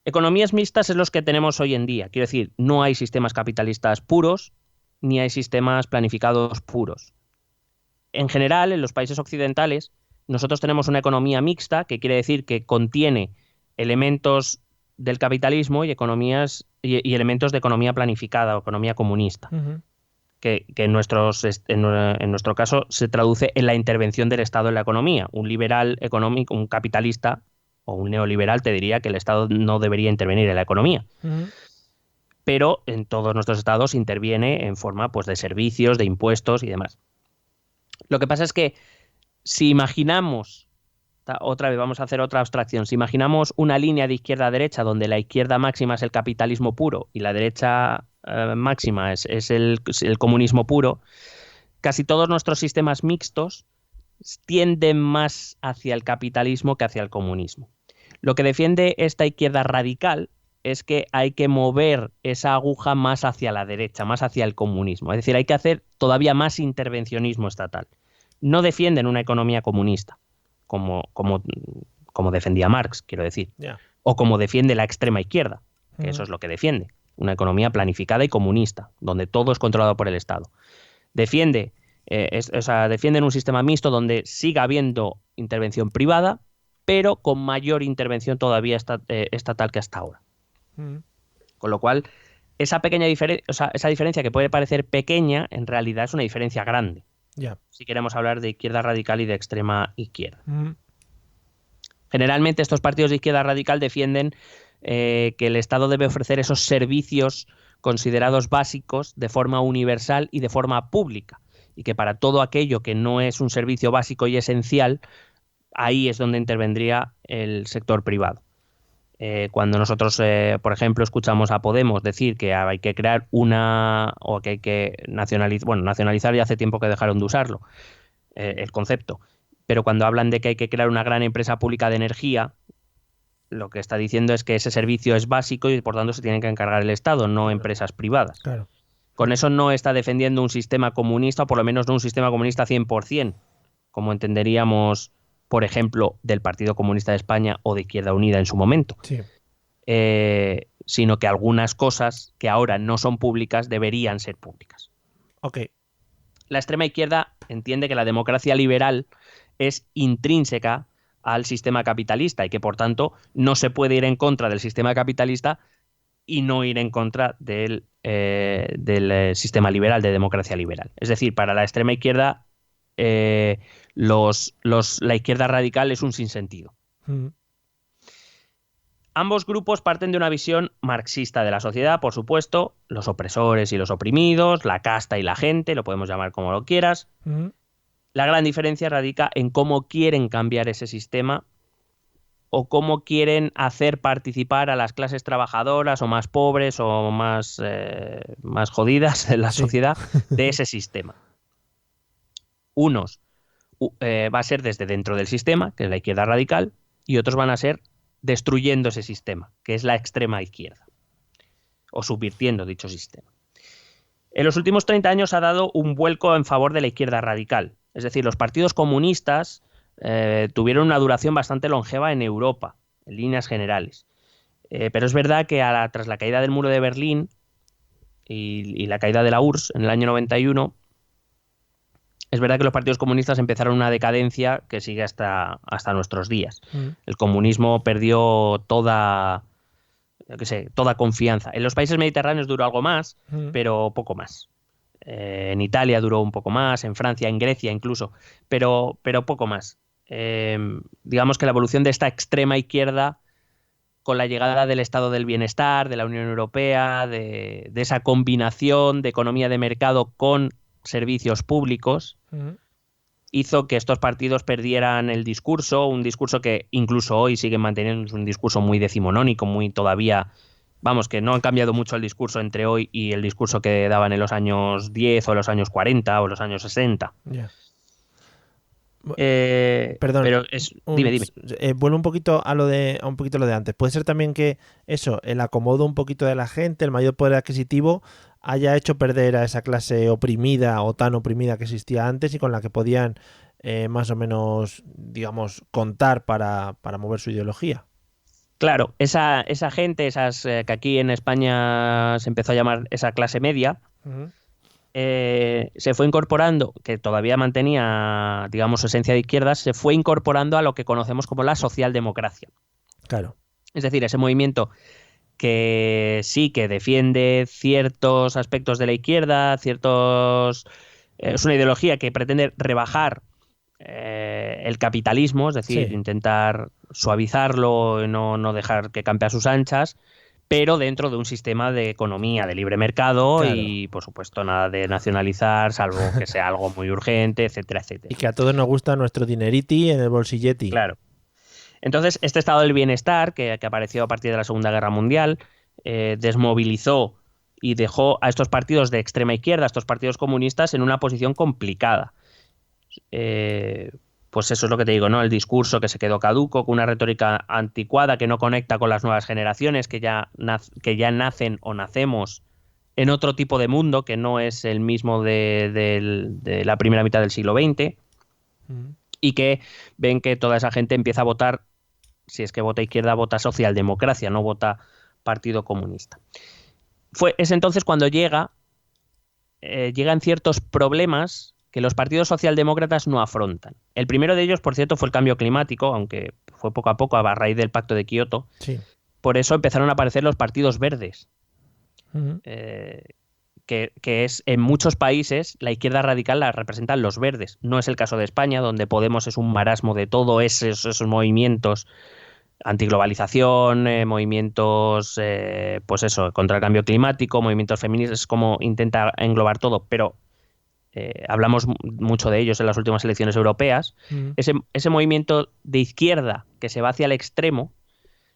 Economías mixtas es los que tenemos hoy en día, quiero decir, no hay sistemas capitalistas puros, ni hay sistemas planificados puros. En general, en los países occidentales, nosotros tenemos una economía mixta, que quiere decir que contiene elementos del capitalismo y elementos de economía planificada o economía comunista, que en nuestro caso se traduce en la intervención del Estado en la economía. Un liberal económico, un capitalista o un neoliberal te diría que el Estado no debería intervenir en la economía. Pero en todos nuestros estados interviene en forma de servicios, de impuestos y demás. Lo que pasa es que si imaginamos, otra vez vamos a hacer otra abstracción, si imaginamos una línea de izquierda a derecha donde la izquierda máxima es el capitalismo puro y la derecha máxima es el comunismo puro, casi todos nuestros sistemas mixtos tienden más hacia el capitalismo que hacia el comunismo. Lo que defiende esta izquierda radical es que hay que mover esa aguja más hacia la derecha, más hacia el comunismo. Es decir, hay que hacer todavía más intervencionismo estatal. No defienden una economía comunista, como defendía Marx, quiero decir, o como defiende la extrema izquierda, que eso es lo que defiende, una economía planificada y comunista, donde todo es controlado por el Estado. Defienden un sistema mixto donde siga habiendo intervención privada, pero con mayor intervención todavía estatal que hasta ahora. Con lo cual, esa diferencia que puede parecer pequeña, en realidad es una diferencia grande. Si queremos hablar de izquierda radical y de extrema izquierda. Generalmente estos partidos de izquierda radical defienden que el Estado debe ofrecer esos servicios considerados básicos de forma universal y de forma pública, y que para todo aquello que no es un servicio básico y esencial, ahí es donde intervendría el sector privado. Cuando nosotros, por ejemplo, escuchamos a Podemos decir que hay que crear o que hay que nacionalizar, ya hace tiempo que dejaron de usarlo, el concepto, pero cuando hablan de que hay que crear una gran empresa pública de energía, lo que está diciendo es que ese servicio es básico y por tanto se tiene que encargar el Estado, no empresas privadas. Claro. Con eso no está defendiendo un sistema comunista, o por lo menos no un sistema comunista 100%, como entenderíamos, por ejemplo, del Partido Comunista de España o de Izquierda Unida en su momento. Sí. Sino que algunas cosas que ahora no son públicas deberían ser públicas. Ok. La extrema izquierda entiende que la democracia liberal es intrínseca al sistema capitalista y que, por tanto, no se puede ir en contra del sistema capitalista y no ir en contra del sistema liberal, de democracia liberal. Es decir, para la extrema izquierda, la izquierda radical es un sinsentido. Ambos grupos parten de una visión marxista de la sociedad, por supuesto, los opresores y los oprimidos, la casta y la gente, lo podemos llamar como lo quieras. La gran diferencia radica en cómo quieren cambiar ese sistema o cómo quieren hacer participar a las clases trabajadoras o más pobres o más jodidas de la sociedad de ese sistema. Unos va a ser desde dentro del sistema, que es la izquierda radical, y otros van a ser destruyendo ese sistema, que es la extrema izquierda, o subvirtiendo dicho sistema. En los últimos 30 años ha dado un vuelco en favor de la izquierda radical. Es decir, los partidos comunistas tuvieron una duración bastante longeva en Europa, en líneas generales. Pero es verdad que tras la caída del muro de Berlín y la caída de la URSS en el año 91, es verdad que los partidos comunistas empezaron una decadencia que sigue hasta nuestros días. El comunismo perdió toda confianza. En los países mediterráneos duró algo más, pero poco más. En Italia duró un poco más, en Francia, en Grecia incluso, pero poco más. Digamos que la evolución de esta extrema izquierda, con la llegada del estado del bienestar, de la Unión Europea, de esa combinación de economía de mercado con servicios públicos, hizo que estos partidos perdieran el discurso, un discurso que incluso hoy siguen manteniendo, es un discurso muy decimonónico, muy todavía, vamos, que no han cambiado mucho el discurso entre hoy y el discurso que daban en los años 10 o los años 40 o los años 60. Yeah. Perdón, pero dime. Vuelvo un poquito a lo de antes. Puede ser también que eso, el acomodo un poquito de la gente, el mayor poder adquisitivo, haya hecho perder a esa clase oprimida o tan oprimida que existía antes y con la que podían más o menos, digamos, contar para mover su ideología. Claro, esa gente, que aquí en España se empezó a llamar esa clase media, se fue incorporando, que todavía mantenía, digamos, esencia de izquierdas, se fue incorporando a lo que conocemos como la socialdemocracia. Claro. Es decir, ese movimiento que sí que defiende ciertos aspectos de la izquierda, es una ideología que pretende rebajar el capitalismo, es decir, intentar suavizarlo, no dejar que campe a sus anchas, pero dentro de un sistema de economía de libre mercado. Claro. Y, por supuesto, nada de nacionalizar, salvo que sea algo muy urgente, etcétera, etcétera. Y que a todos nos gusta nuestro dineriti en el bolsilletti. Claro. Entonces, este estado del bienestar, que apareció a partir de la Segunda Guerra Mundial, desmovilizó y dejó a estos partidos de extrema izquierda, a estos partidos comunistas, en una posición complicada. Pues eso es lo que te digo, ¿no? El discurso que se quedó caduco, con una retórica anticuada que no conecta con las nuevas generaciones que ya nacen o nacemos en otro tipo de mundo que no es el mismo de la primera mitad del siglo XX, y que ven que toda esa gente empieza a votar, si es que vota izquierda, vota socialdemocracia, no vota Partido Comunista. Es entonces cuando llegan ciertos problemas que los partidos socialdemócratas no afrontan. El primero de ellos, por cierto, fue el cambio climático, aunque fue poco a poco a raíz del Pacto de Kioto. Sí. Por eso empezaron a aparecer los partidos verdes, que es en muchos países la izquierda radical la representan los verdes. No es el caso de España, donde Podemos es un marasmo de todo esos movimientos antiglobalización, movimientos pues eso, contra el cambio climático, movimientos feministas, como intenta englobar todo, pero hablamos mucho de ellos en las últimas elecciones europeas. Ese movimiento de izquierda que se va hacia el extremo,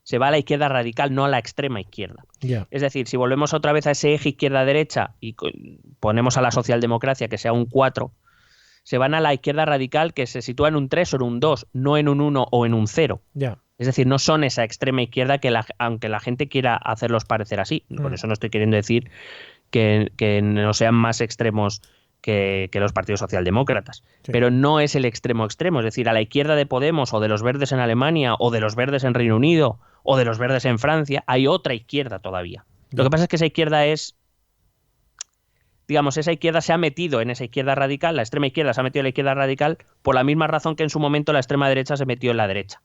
se va a la izquierda radical, no a la extrema izquierda. Es decir, si volvemos otra vez a ese eje izquierda-derecha y ponemos a la socialdemocracia que sea un 4, se van a la izquierda radical que se sitúa en un 3 o en un 2, no en un 1 o en un 0. Es decir, no son esa extrema izquierda que aunque la gente quiera hacerlos parecer así. Por eso no estoy queriendo decir que no sean más extremos que los partidos socialdemócratas. Sí. Pero no es el extremo extremo. Es decir, a la izquierda de Podemos o de los verdes en Alemania o de los verdes en Reino Unido o de los verdes en Francia, hay otra izquierda todavía. Lo que pasa es que esa izquierda esa izquierda se ha metido en esa izquierda radical, la extrema izquierda se ha metido en la izquierda radical por la misma razón que en su momento la extrema derecha se metió en la derecha.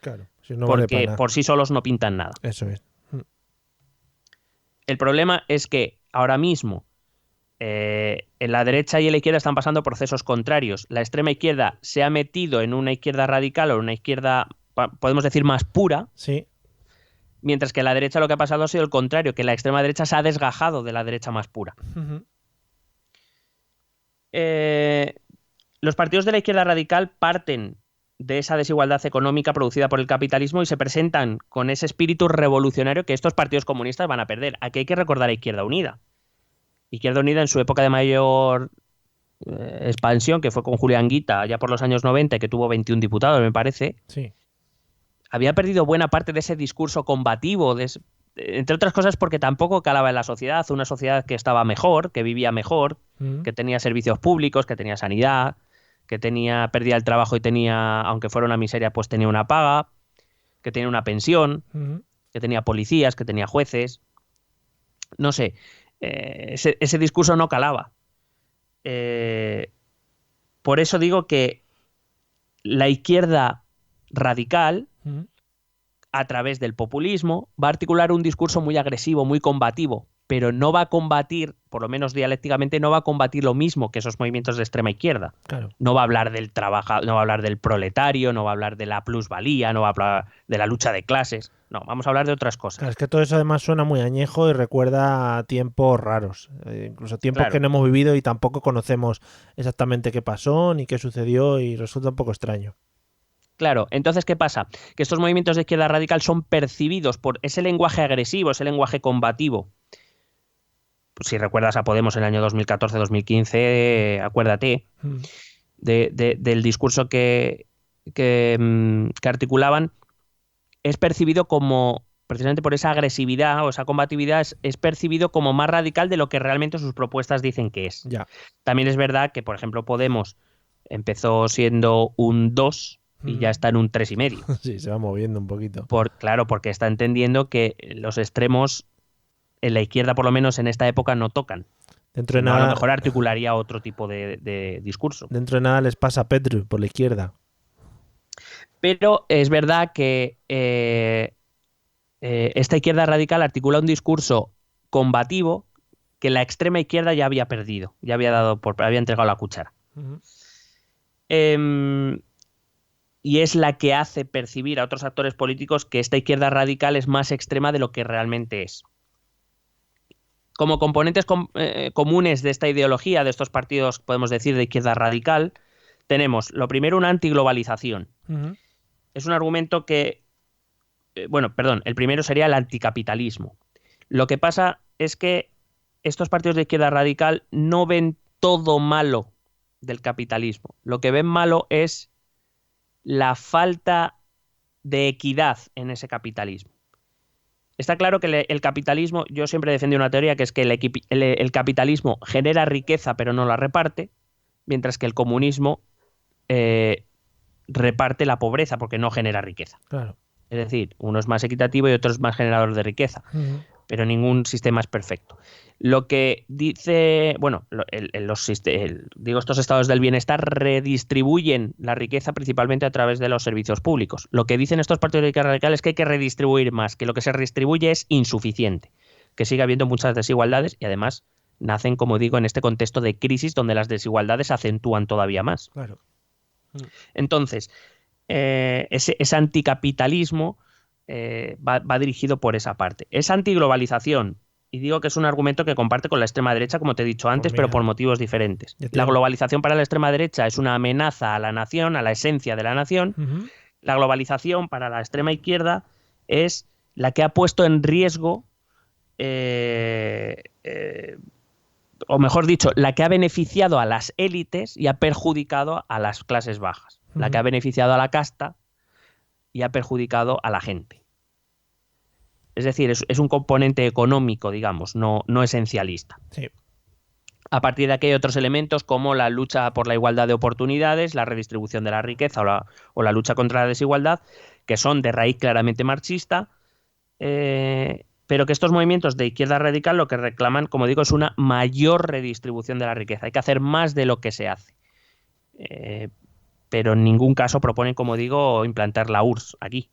Claro, si no porque vale para por sí solos no pintan nada. Eso es. El problema es que ahora mismo en la derecha y en la izquierda están pasando procesos contrarios. La extrema izquierda se ha metido en una izquierda radical o una izquierda, podemos decir, más pura. Sí. Mientras que en la derecha lo que ha pasado ha sido el contrario, que la extrema derecha se ha desgajado de la derecha más pura. Los partidos de la izquierda radical parten de esa desigualdad económica producida por el capitalismo y se presentan con ese espíritu revolucionario que estos partidos comunistas van a perder. Aquí hay que recordar a Izquierda Unida. Izquierda Unida, en su época de mayor expansión, que fue con Julián Guita allá por los años 90, que tuvo 21 diputados, me parece, sí, había perdido buena parte de ese discurso combativo, entre otras cosas porque tampoco calaba en la sociedad, una sociedad que estaba mejor, que vivía mejor, que tenía servicios públicos, que tenía sanidad, que perdía el trabajo y tenía, aunque fuera una miseria, pues tenía una paga, que tenía una pensión, que tenía policías, que tenía jueces. No sé, ese discurso no calaba. Por eso digo que la izquierda radical, a través del populismo, va a articular un discurso muy agresivo, muy combativo, pero no va a combatir, por lo menos dialécticamente, no va a combatir lo mismo que esos movimientos de extrema izquierda. Claro. No va a hablar del trabajador, no va a hablar del proletario, no va a hablar de la plusvalía, no va a hablar de la lucha de clases. No, vamos a hablar de otras cosas. Claro, es que todo eso además suena muy añejo y recuerda a tiempos raros, incluso tiempos que no hemos vivido y tampoco conocemos exactamente qué pasó ni qué sucedió y resulta un poco extraño. Claro, entonces, ¿qué pasa? Que estos movimientos de izquierda radical son percibidos por ese lenguaje agresivo, ese lenguaje combativo. Pues si recuerdas a Podemos en el año 2014-2015, acuérdate del discurso que articulaban, es percibido como, precisamente por esa agresividad o esa combatividad, es percibido como más radical de lo que realmente sus propuestas dicen que es. Ya. También es verdad que, por ejemplo, Podemos empezó siendo un 2 y ya está en un 3,5. Sí, se va moviendo un poquito. Claro, porque está entendiendo que los extremos en la izquierda, por lo menos en esta época, no tocan. Dentro de nada, a lo mejor articularía otro tipo de discurso. Dentro de nada les pasa a Petru por la izquierda. Pero es verdad que esta izquierda radical articula un discurso combativo que la extrema izquierda ya había perdido, ya había entregado la cuchara. Y es la que hace percibir a otros actores políticos que esta izquierda radical es más extrema de lo que realmente es. Como componentes comunes de esta ideología, de estos partidos, podemos decir, de izquierda radical, tenemos, lo primero, una antiglobalización. Es un argumento que... el primero sería el anticapitalismo. Lo que pasa es que estos partidos de izquierda radical no ven todo malo del capitalismo. Lo que ven malo es la falta de equidad en ese capitalismo. Está claro que el capitalismo, yo siempre defendí una teoría que es que el capitalismo genera riqueza pero no la reparte, mientras que el comunismo reparte la pobreza porque no genera riqueza. Claro. Es decir, uno es más equitativo y otro es más generador de riqueza, pero ningún sistema es perfecto. Lo que dice, bueno, estos estados del bienestar redistribuyen la riqueza principalmente a través de los servicios públicos. Lo que dicen estos partidos de izquierda radical es que hay que redistribuir más, que lo que se redistribuye es insuficiente, que sigue habiendo muchas desigualdades y además nacen, como digo, en este contexto de crisis donde las desigualdades se acentúan todavía más. Claro. Entonces, ese anticapitalismo va dirigido por esa parte. Esa antiglobalización, y digo que es un argumento que comparte con la extrema derecha, como te he dicho antes, pero por motivos diferentes. La globalización para la extrema derecha es una amenaza a la nación, a la esencia de la nación. La globalización para la extrema izquierda es la que ha puesto en riesgo, o mejor dicho, la que ha beneficiado a las élites y ha perjudicado a las clases bajas. La que ha beneficiado a la casta y ha perjudicado a la gente. Es decir, es un componente económico, digamos, no esencialista. Sí. A partir de aquí hay otros elementos como la lucha por la igualdad de oportunidades, la redistribución de la riqueza o la lucha contra la desigualdad, que son de raíz claramente marxista, pero que estos movimientos de izquierda radical lo que reclaman, como digo, es una mayor redistribución de la riqueza. Hay que hacer más de lo que se hace. Pero en ningún caso proponen, como digo, implantar la URSS aquí.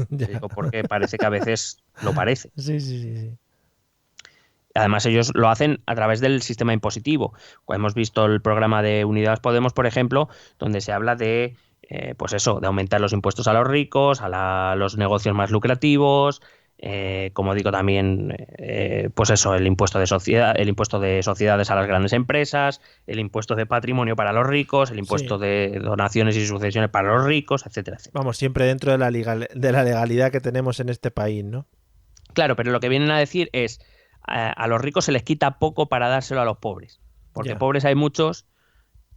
Digo, porque parece que a veces lo parece. Sí. Además, ellos lo hacen a través del sistema impositivo. Hemos visto el programa de Unidas Podemos, por ejemplo, donde se habla de, pues eso, de aumentar los impuestos a los ricos, a los negocios más lucrativos. Como digo también, pues eso, el impuesto de sociedades a las grandes empresas, el impuesto de patrimonio para los ricos, el impuesto de donaciones y sucesiones para los ricos, etcétera, etcétera. Vamos, siempre dentro de la legalidad que tenemos en este país, ¿no? Claro, pero lo que vienen a decir es a los ricos se les quita poco para dárselo a los pobres, porque pobres hay muchos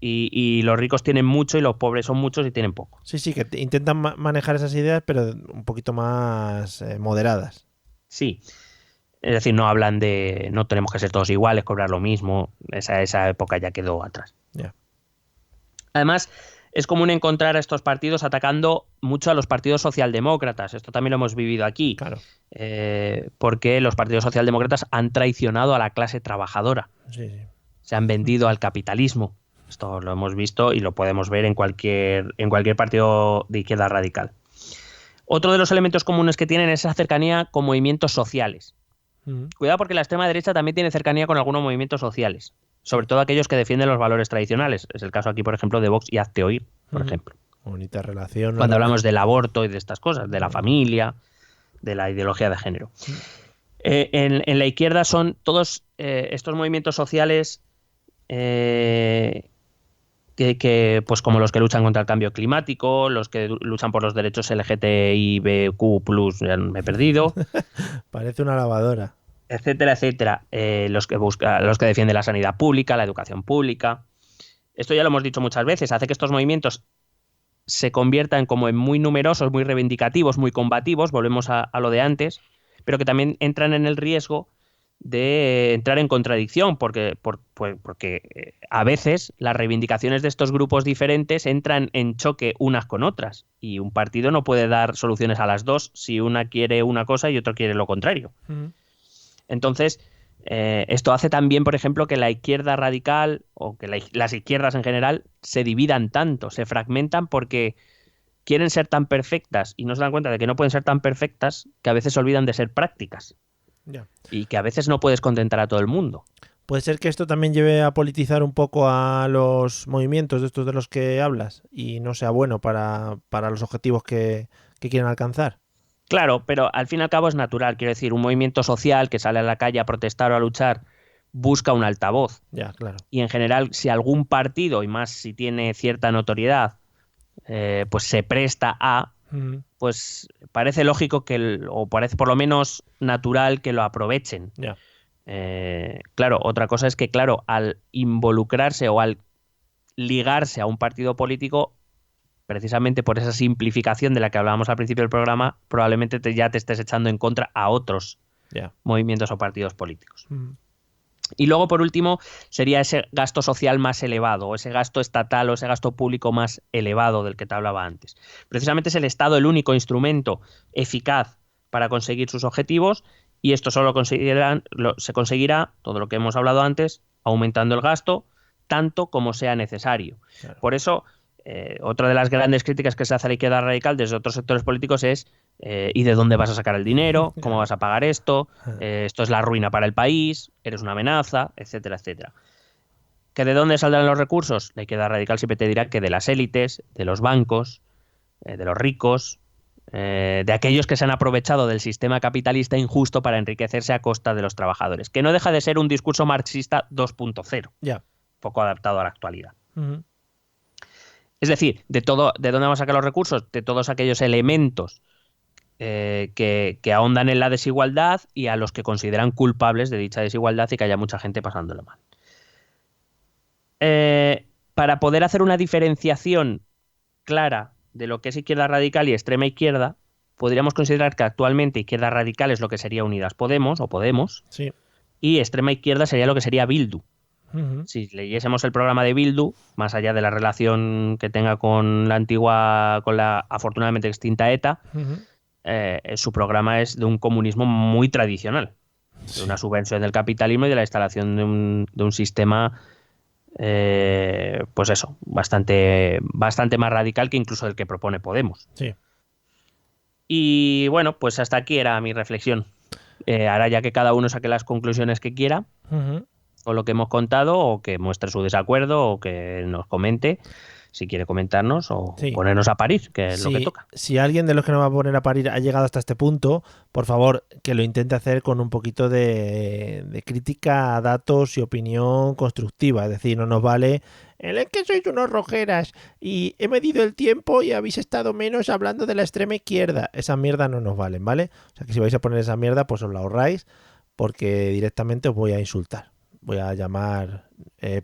y los ricos tienen mucho y los pobres son muchos y tienen poco. Sí, que intentan manejar esas ideas, pero un poquito más moderadas. Sí, es decir, no hablan de no tenemos que ser todos iguales, cobrar lo mismo, esa época ya quedó atrás. Además, es común encontrar a estos partidos atacando mucho a los partidos socialdemócratas. Esto también lo hemos vivido aquí. Claro. Porque los partidos socialdemócratas han traicionado a la clase trabajadora. Sí. Se han vendido al capitalismo. Esto lo hemos visto y lo podemos ver en cualquier partido de izquierda radical. Otro de los elementos comunes que tienen es esa cercanía con movimientos sociales. Cuidado porque la extrema derecha también tiene cercanía con algunos movimientos sociales. Sobre todo aquellos que defienden los valores tradicionales. Es el caso aquí, por ejemplo, de Vox y Hazte Oír, por ejemplo. Bonita relación. Cuando hablamos del aborto y de estas cosas, de la familia, de la ideología de género. En la izquierda son todos estos movimientos sociales que, pues como los que luchan contra el cambio climático, los que luchan por los derechos LGTBIQ+, ya me he perdido. Parece una lavadora. Etcétera, etcétera. Los que defienden la sanidad pública, la educación pública. Esto ya lo hemos dicho muchas veces, hace que estos movimientos se conviertan como en muy numerosos, muy reivindicativos, muy combativos, volvemos a lo de antes, pero que también entran en el riesgo de entrar en contradicción, porque a veces las reivindicaciones de estos grupos diferentes entran en choque unas con otras, y un partido no puede dar soluciones a las dos si una quiere una cosa y otro quiere lo contrario. Entonces, esto hace también, por ejemplo, que la izquierda radical o que las izquierdas en general se dividan tanto, se fragmentan porque quieren ser tan perfectas y no se dan cuenta de que no pueden ser tan perfectas que a veces se olvidan de ser prácticas. Y que a veces no puedes contentar a todo el mundo. ¿Puede ser que esto también lleve a politizar un poco a los movimientos de estos de los que hablas y no sea bueno para los objetivos que quieren alcanzar? Claro, pero al fin y al cabo es natural. Quiero decir, un movimiento social que sale a la calle a protestar o a luchar busca un altavoz. Ya, claro. Y en general, si algún partido, y más si tiene cierta notoriedad, pues se presta a, pues parece lógico o parece por lo menos natural que lo aprovechen. Ya. Claro, otra cosa es que, claro, al involucrarse o al ligarse a un partido político, precisamente por esa simplificación de la que hablábamos al principio del programa, probablemente ya te estés echando en contra a otros movimientos o partidos políticos. Y luego, por último, sería ese gasto social más elevado, o ese gasto estatal o ese gasto público más elevado del que te hablaba antes. Precisamente es el Estado el único instrumento eficaz para conseguir sus objetivos, y esto solo se conseguirá, todo lo que hemos hablado antes, aumentando el gasto tanto como sea necesario. Claro. Por eso, otra de las grandes críticas que se hace a la izquierda radical desde otros sectores políticos es ¿y de dónde vas a sacar el dinero? ¿Cómo vas a pagar esto? Esto es la ruina para el país, eres una amenaza, etcétera, etcétera. ¿Que de dónde saldrán los recursos? La izquierda radical siempre te dirá que de las élites, de los bancos, de los ricos, de aquellos que se han aprovechado del sistema capitalista injusto para enriquecerse a costa de los trabajadores. Que no deja de ser un discurso marxista 2.0, poco adaptado a la actualidad. Es decir, ¿de dónde vamos a sacar los recursos? De todos aquellos elementos que ahondan en la desigualdad y a los que consideran culpables de dicha desigualdad y que haya mucha gente pasándolo mal. Para poder hacer una diferenciación clara de lo que es izquierda radical y extrema izquierda, podríamos considerar que actualmente izquierda radical es lo que sería Unidas Podemos o Podemos, sí, y extrema izquierda sería lo que sería Bildu. Si leyésemos el programa de Bildu, más allá de la relación que tenga con la afortunadamente extinta ETA, su programa es de un comunismo muy tradicional, de una subvención del capitalismo y de la instalación de un sistema pues eso, bastante más radical que incluso el que propone Podemos. Sí. Y bueno, pues hasta aquí era mi reflexión. Ahora ya que cada uno saque las conclusiones que quiera, o lo que hemos contado, o que muestre su desacuerdo, o que nos comente, si quiere comentarnos, o ponernos a parir, que es lo que toca. Si alguien de los que nos va a poner a parir ha llegado hasta este punto, por favor, que lo intente hacer con un poquito de crítica a datos y opinión constructiva. Es decir, no nos vale es que sois unos rojeras y he medido el tiempo y habéis estado menos hablando de la extrema izquierda. Esa mierda no nos valen, ¿vale? O sea que si vais a poner esa mierda, pues os la ahorráis, porque directamente os voy a insultar. Voy a llamar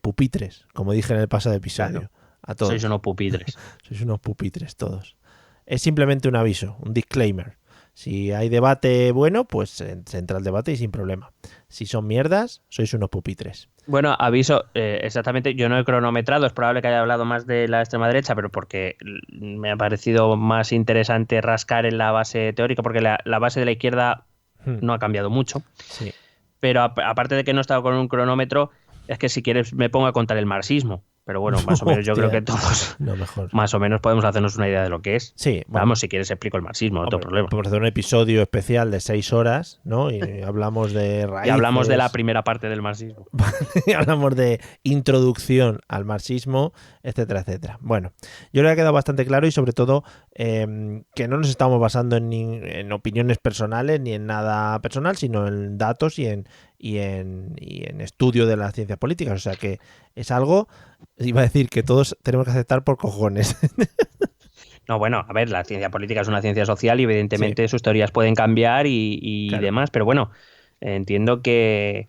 pupitres, como dije en el pasado episodio. Claro. A todos. Sois unos pupitres. Sois unos pupitres todos. Es simplemente un aviso, un disclaimer. Si hay debate bueno, pues se entra el debate y sin problema. Si son mierdas, sois unos pupitres. Bueno, aviso, exactamente, yo no he cronometrado, es probable que haya hablado más de la extrema derecha, pero porque me ha parecido más interesante rascar en la base teórica, porque la base de la izquierda no ha cambiado mucho. Sí. Pero aparte de que no he estado con un cronómetro, es que si quieres me pongo a contar el marxismo. Pero bueno, más o menos yo creo que todos más o menos podemos hacernos una idea de lo que es. Sí, bueno. Vamos, si quieres explico el marxismo, no tengo problema. Podemos hacer un episodio especial de 6 horas, ¿no? Y hablamos de raíces. Y hablamos de la primera parte del marxismo. Y hablamos de introducción al marxismo, etcétera, etcétera. Bueno, yo creo que ha quedado bastante claro y sobre todo que no nos estamos basando en opiniones personales ni en nada personal, sino en datos y en estudio de las ciencias políticas. O sea que es algo, iba a decir, que todos tenemos que aceptar por cojones. No, bueno, a ver, la ciencia política es una ciencia social y evidentemente sus teorías pueden cambiar y claro, demás, pero bueno, entiendo que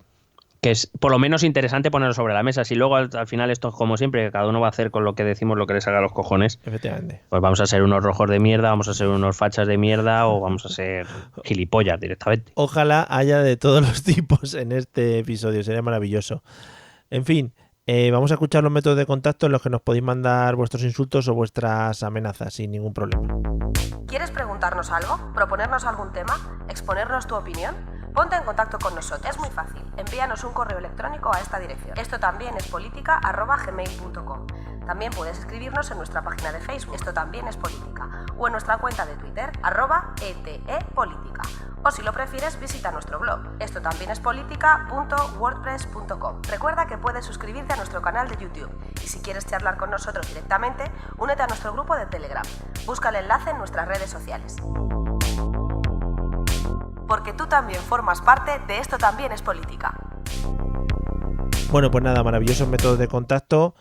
es por lo menos interesante ponerlo sobre la mesa. Si luego al final esto es como siempre, que cada uno va a hacer con lo que decimos lo que le salga a los cojones. Efectivamente. Pues vamos a ser unos rojos de mierda, vamos a ser unos fachas de mierda o vamos a ser gilipollas directamente. Ojalá haya de todos los tipos en este episodio, sería maravilloso. En fin, vamos a escuchar los métodos de contacto en los que nos podéis mandar vuestros insultos o vuestras amenazas sin ningún problema. ¿Quieres preguntarnos algo? ¿Proponernos algún tema? ¿Exponernos tu opinión? Ponte en contacto con nosotros. Es muy fácil. Envíanos un correo electrónico a esta dirección. Esto también es política@gmail.com. También puedes escribirnos en nuestra página de Facebook. Esto también es política. O en nuestra cuenta de Twitter @etepolítica. O si lo prefieres, visita nuestro blog. Esto también es política.wordpress.com. Recuerda que puedes suscribirte a nuestro canal de YouTube. Y si quieres charlar con nosotros directamente, únete a nuestro grupo de Telegram. Busca el enlace en nuestras redes sociales. Porque tú también formas parte de Esto también es política. Bueno, pues nada, maravillosos métodos de contacto.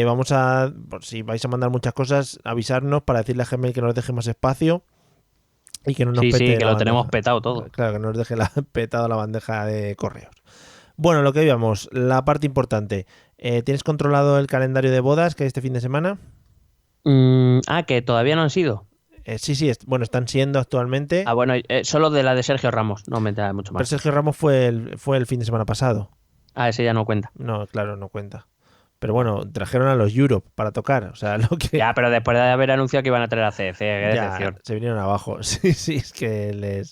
Vamos a, por si vais a mandar muchas cosas, avisarnos para decirle a Gmail que nos deje más espacio y que no nos pete. Sí, que lo tenemos petado todo. Claro, que nos deje petado la bandeja de correos. Bueno, lo que íbamos, la parte importante. ¿Tienes controlado el calendario de bodas que hay este fin de semana? Que todavía no han sido. Sí, bueno, están siendo actualmente. Bueno, solo de la de Sergio Ramos, no me entera mucho Pero más. Sergio Ramos fue el fin de semana pasado. Ese ya no cuenta. No, claro, no cuenta. Pero bueno, trajeron a los Europe para tocar, o sea, lo que... Ya, pero después de haber anunciado que iban a traer a CDC, qué decepción. se vinieron abajo. Sí, es que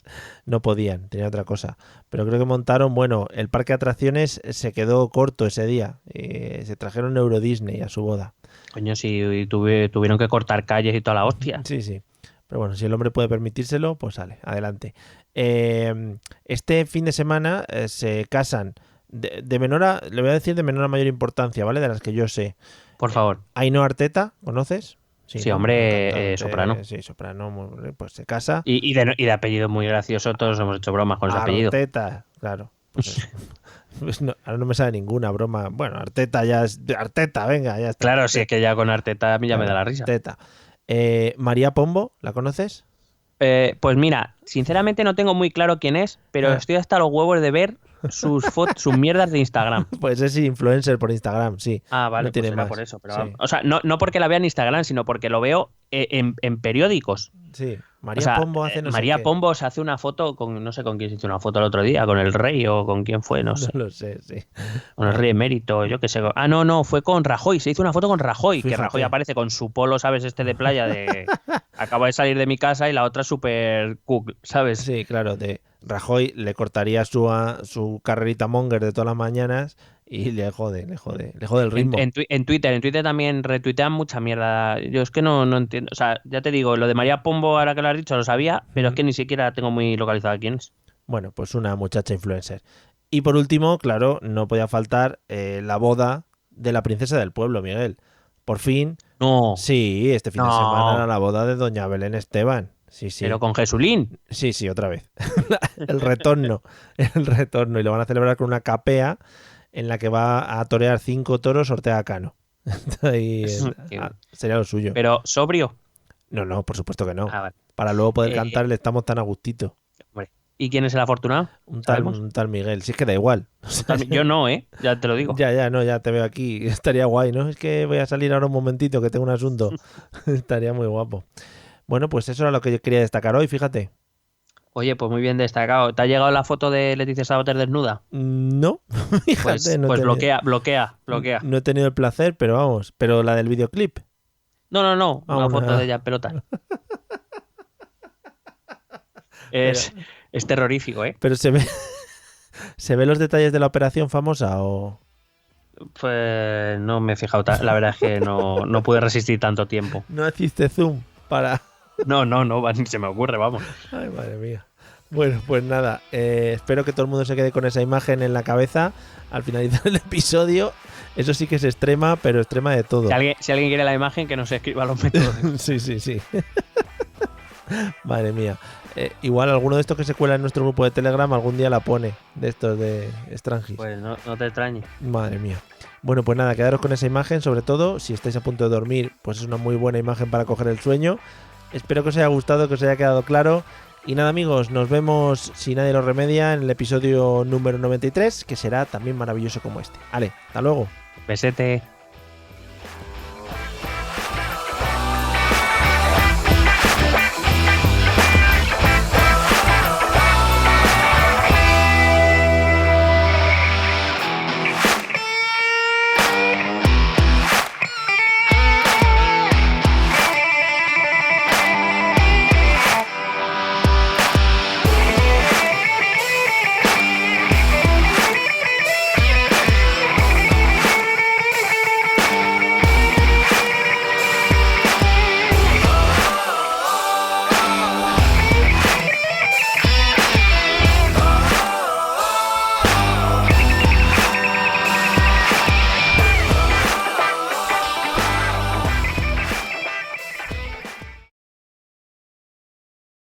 no podían, tenían otra cosa. Pero creo que montaron, bueno, el parque de atracciones se quedó corto ese día. Se trajeron Euro Disney a su boda. Coño, si tuvieron que cortar calles y toda la hostia. Sí. Pero bueno, si el hombre puede permitírselo, pues sale, adelante. Este fin de semana se casan de menor a, le voy a decir de menor a mayor importancia, ¿vale? De las que yo sé. Por favor. Ainhoa Arteta, ¿conoces? Sí, ¿no? hombre, soprano. Sí, soprano, pues se casa. Y de apellido muy gracioso, todos hemos hecho bromas con ese apellido. Arteta, claro. Pues no, ahora no me sale ninguna broma. Bueno, Arteta ya es... Arteta, venga, ya está. Claro, si es que ya con Arteta a mí ya me da la risa. Arteta. María Pombo, ¿la conoces? Pues mira, sinceramente no tengo muy claro quién es, pero estoy hasta los huevos de ver sus fotos, sus mierdas de Instagram. Pues es influencer por Instagram, sí. Vale, no tiene pues será más. por eso. Pero Sí. O sea, no porque la vea en Instagram, sino porque lo veo en periódicos. Sí, María Pombo hace no sé María qué. Pombo se hace una foto con, no sé con quién se hizo una foto el otro día, con el rey o con quién fue, no sé. No lo sé, sí. Con el rey emérito, yo qué sé. No, fue con Rajoy, se hizo una foto con Rajoy, Fíjate. que Rajoy aparece con su polo, ¿sabes? De playa de acabo de salir de mi casa y la otra súper cool, ¿sabes? Sí, claro, de Rajoy le cortaría su carrerita monger de todas las mañanas y le jode el ritmo. En Twitter también retuitean mucha mierda. Yo es que no entiendo. O sea, ya te digo, lo de María Pombo, ahora que lo has dicho, lo sabía, pero es que ni siquiera tengo muy localizado quién es. Bueno, pues una muchacha influencer. Y por último, claro, no podía faltar la boda de la princesa del pueblo, Miguel. Por fin. No. Sí, este fin de semana era la boda de doña Belén Esteban. Sí. Pero con Jesulín. Sí, otra vez. el retorno. Y lo van a celebrar con una capea en la que va a torear 5 toros Ortega Cano. Sería lo suyo. Pero sobrio. No, por supuesto que no. Vale. Para luego poder cantar le estamos tan a gustito. Hombre. ¿Y quién es el afortunado? Un tal Miguel. Si es que da igual. O sea, yo no, ya te lo digo. Ya te veo aquí. Estaría guay, ¿no? Es que voy a salir ahora un momentito que tengo un asunto. Estaría muy guapo. Bueno, pues eso era lo que yo quería destacar hoy, fíjate. Oye, pues muy bien destacado. ¿Te ha llegado la foto de Leticia Sabater desnuda? No, fíjate. Pues bloquea. No he tenido el placer, pero vamos. Pero la del videoclip. No. Una foto de ella en pelota. Es terrorífico, ¿eh? Pero ¿se ve los detalles de la operación famosa o...? Pues no me he fijado. La verdad es que no pude resistir tanto tiempo. ¿No hiciste zoom para...? No, ni se me ocurre, vamos. Ay, madre mía. Bueno, pues nada, espero que todo el mundo se quede con esa imagen en la cabeza al finalizar el episodio. Eso sí que es extrema, pero extrema de todo. Si alguien quiere la imagen, que nos escriba los métodos. Sí. Madre mía. Igual alguno de estos que se cuela en nuestro grupo de Telegram algún día la pone, de estos de Strangis. Pues no te extrañes. Madre mía. Bueno, pues nada, quedaros con esa imagen, sobre todo si estáis a punto de dormir, pues es una muy buena imagen para coger el sueño. Espero que os haya gustado, que os haya quedado claro. Y nada, amigos, nos vemos, si nadie lo remedia, en el episodio número 93, que será también maravilloso como este. Vale, hasta luego. Besete.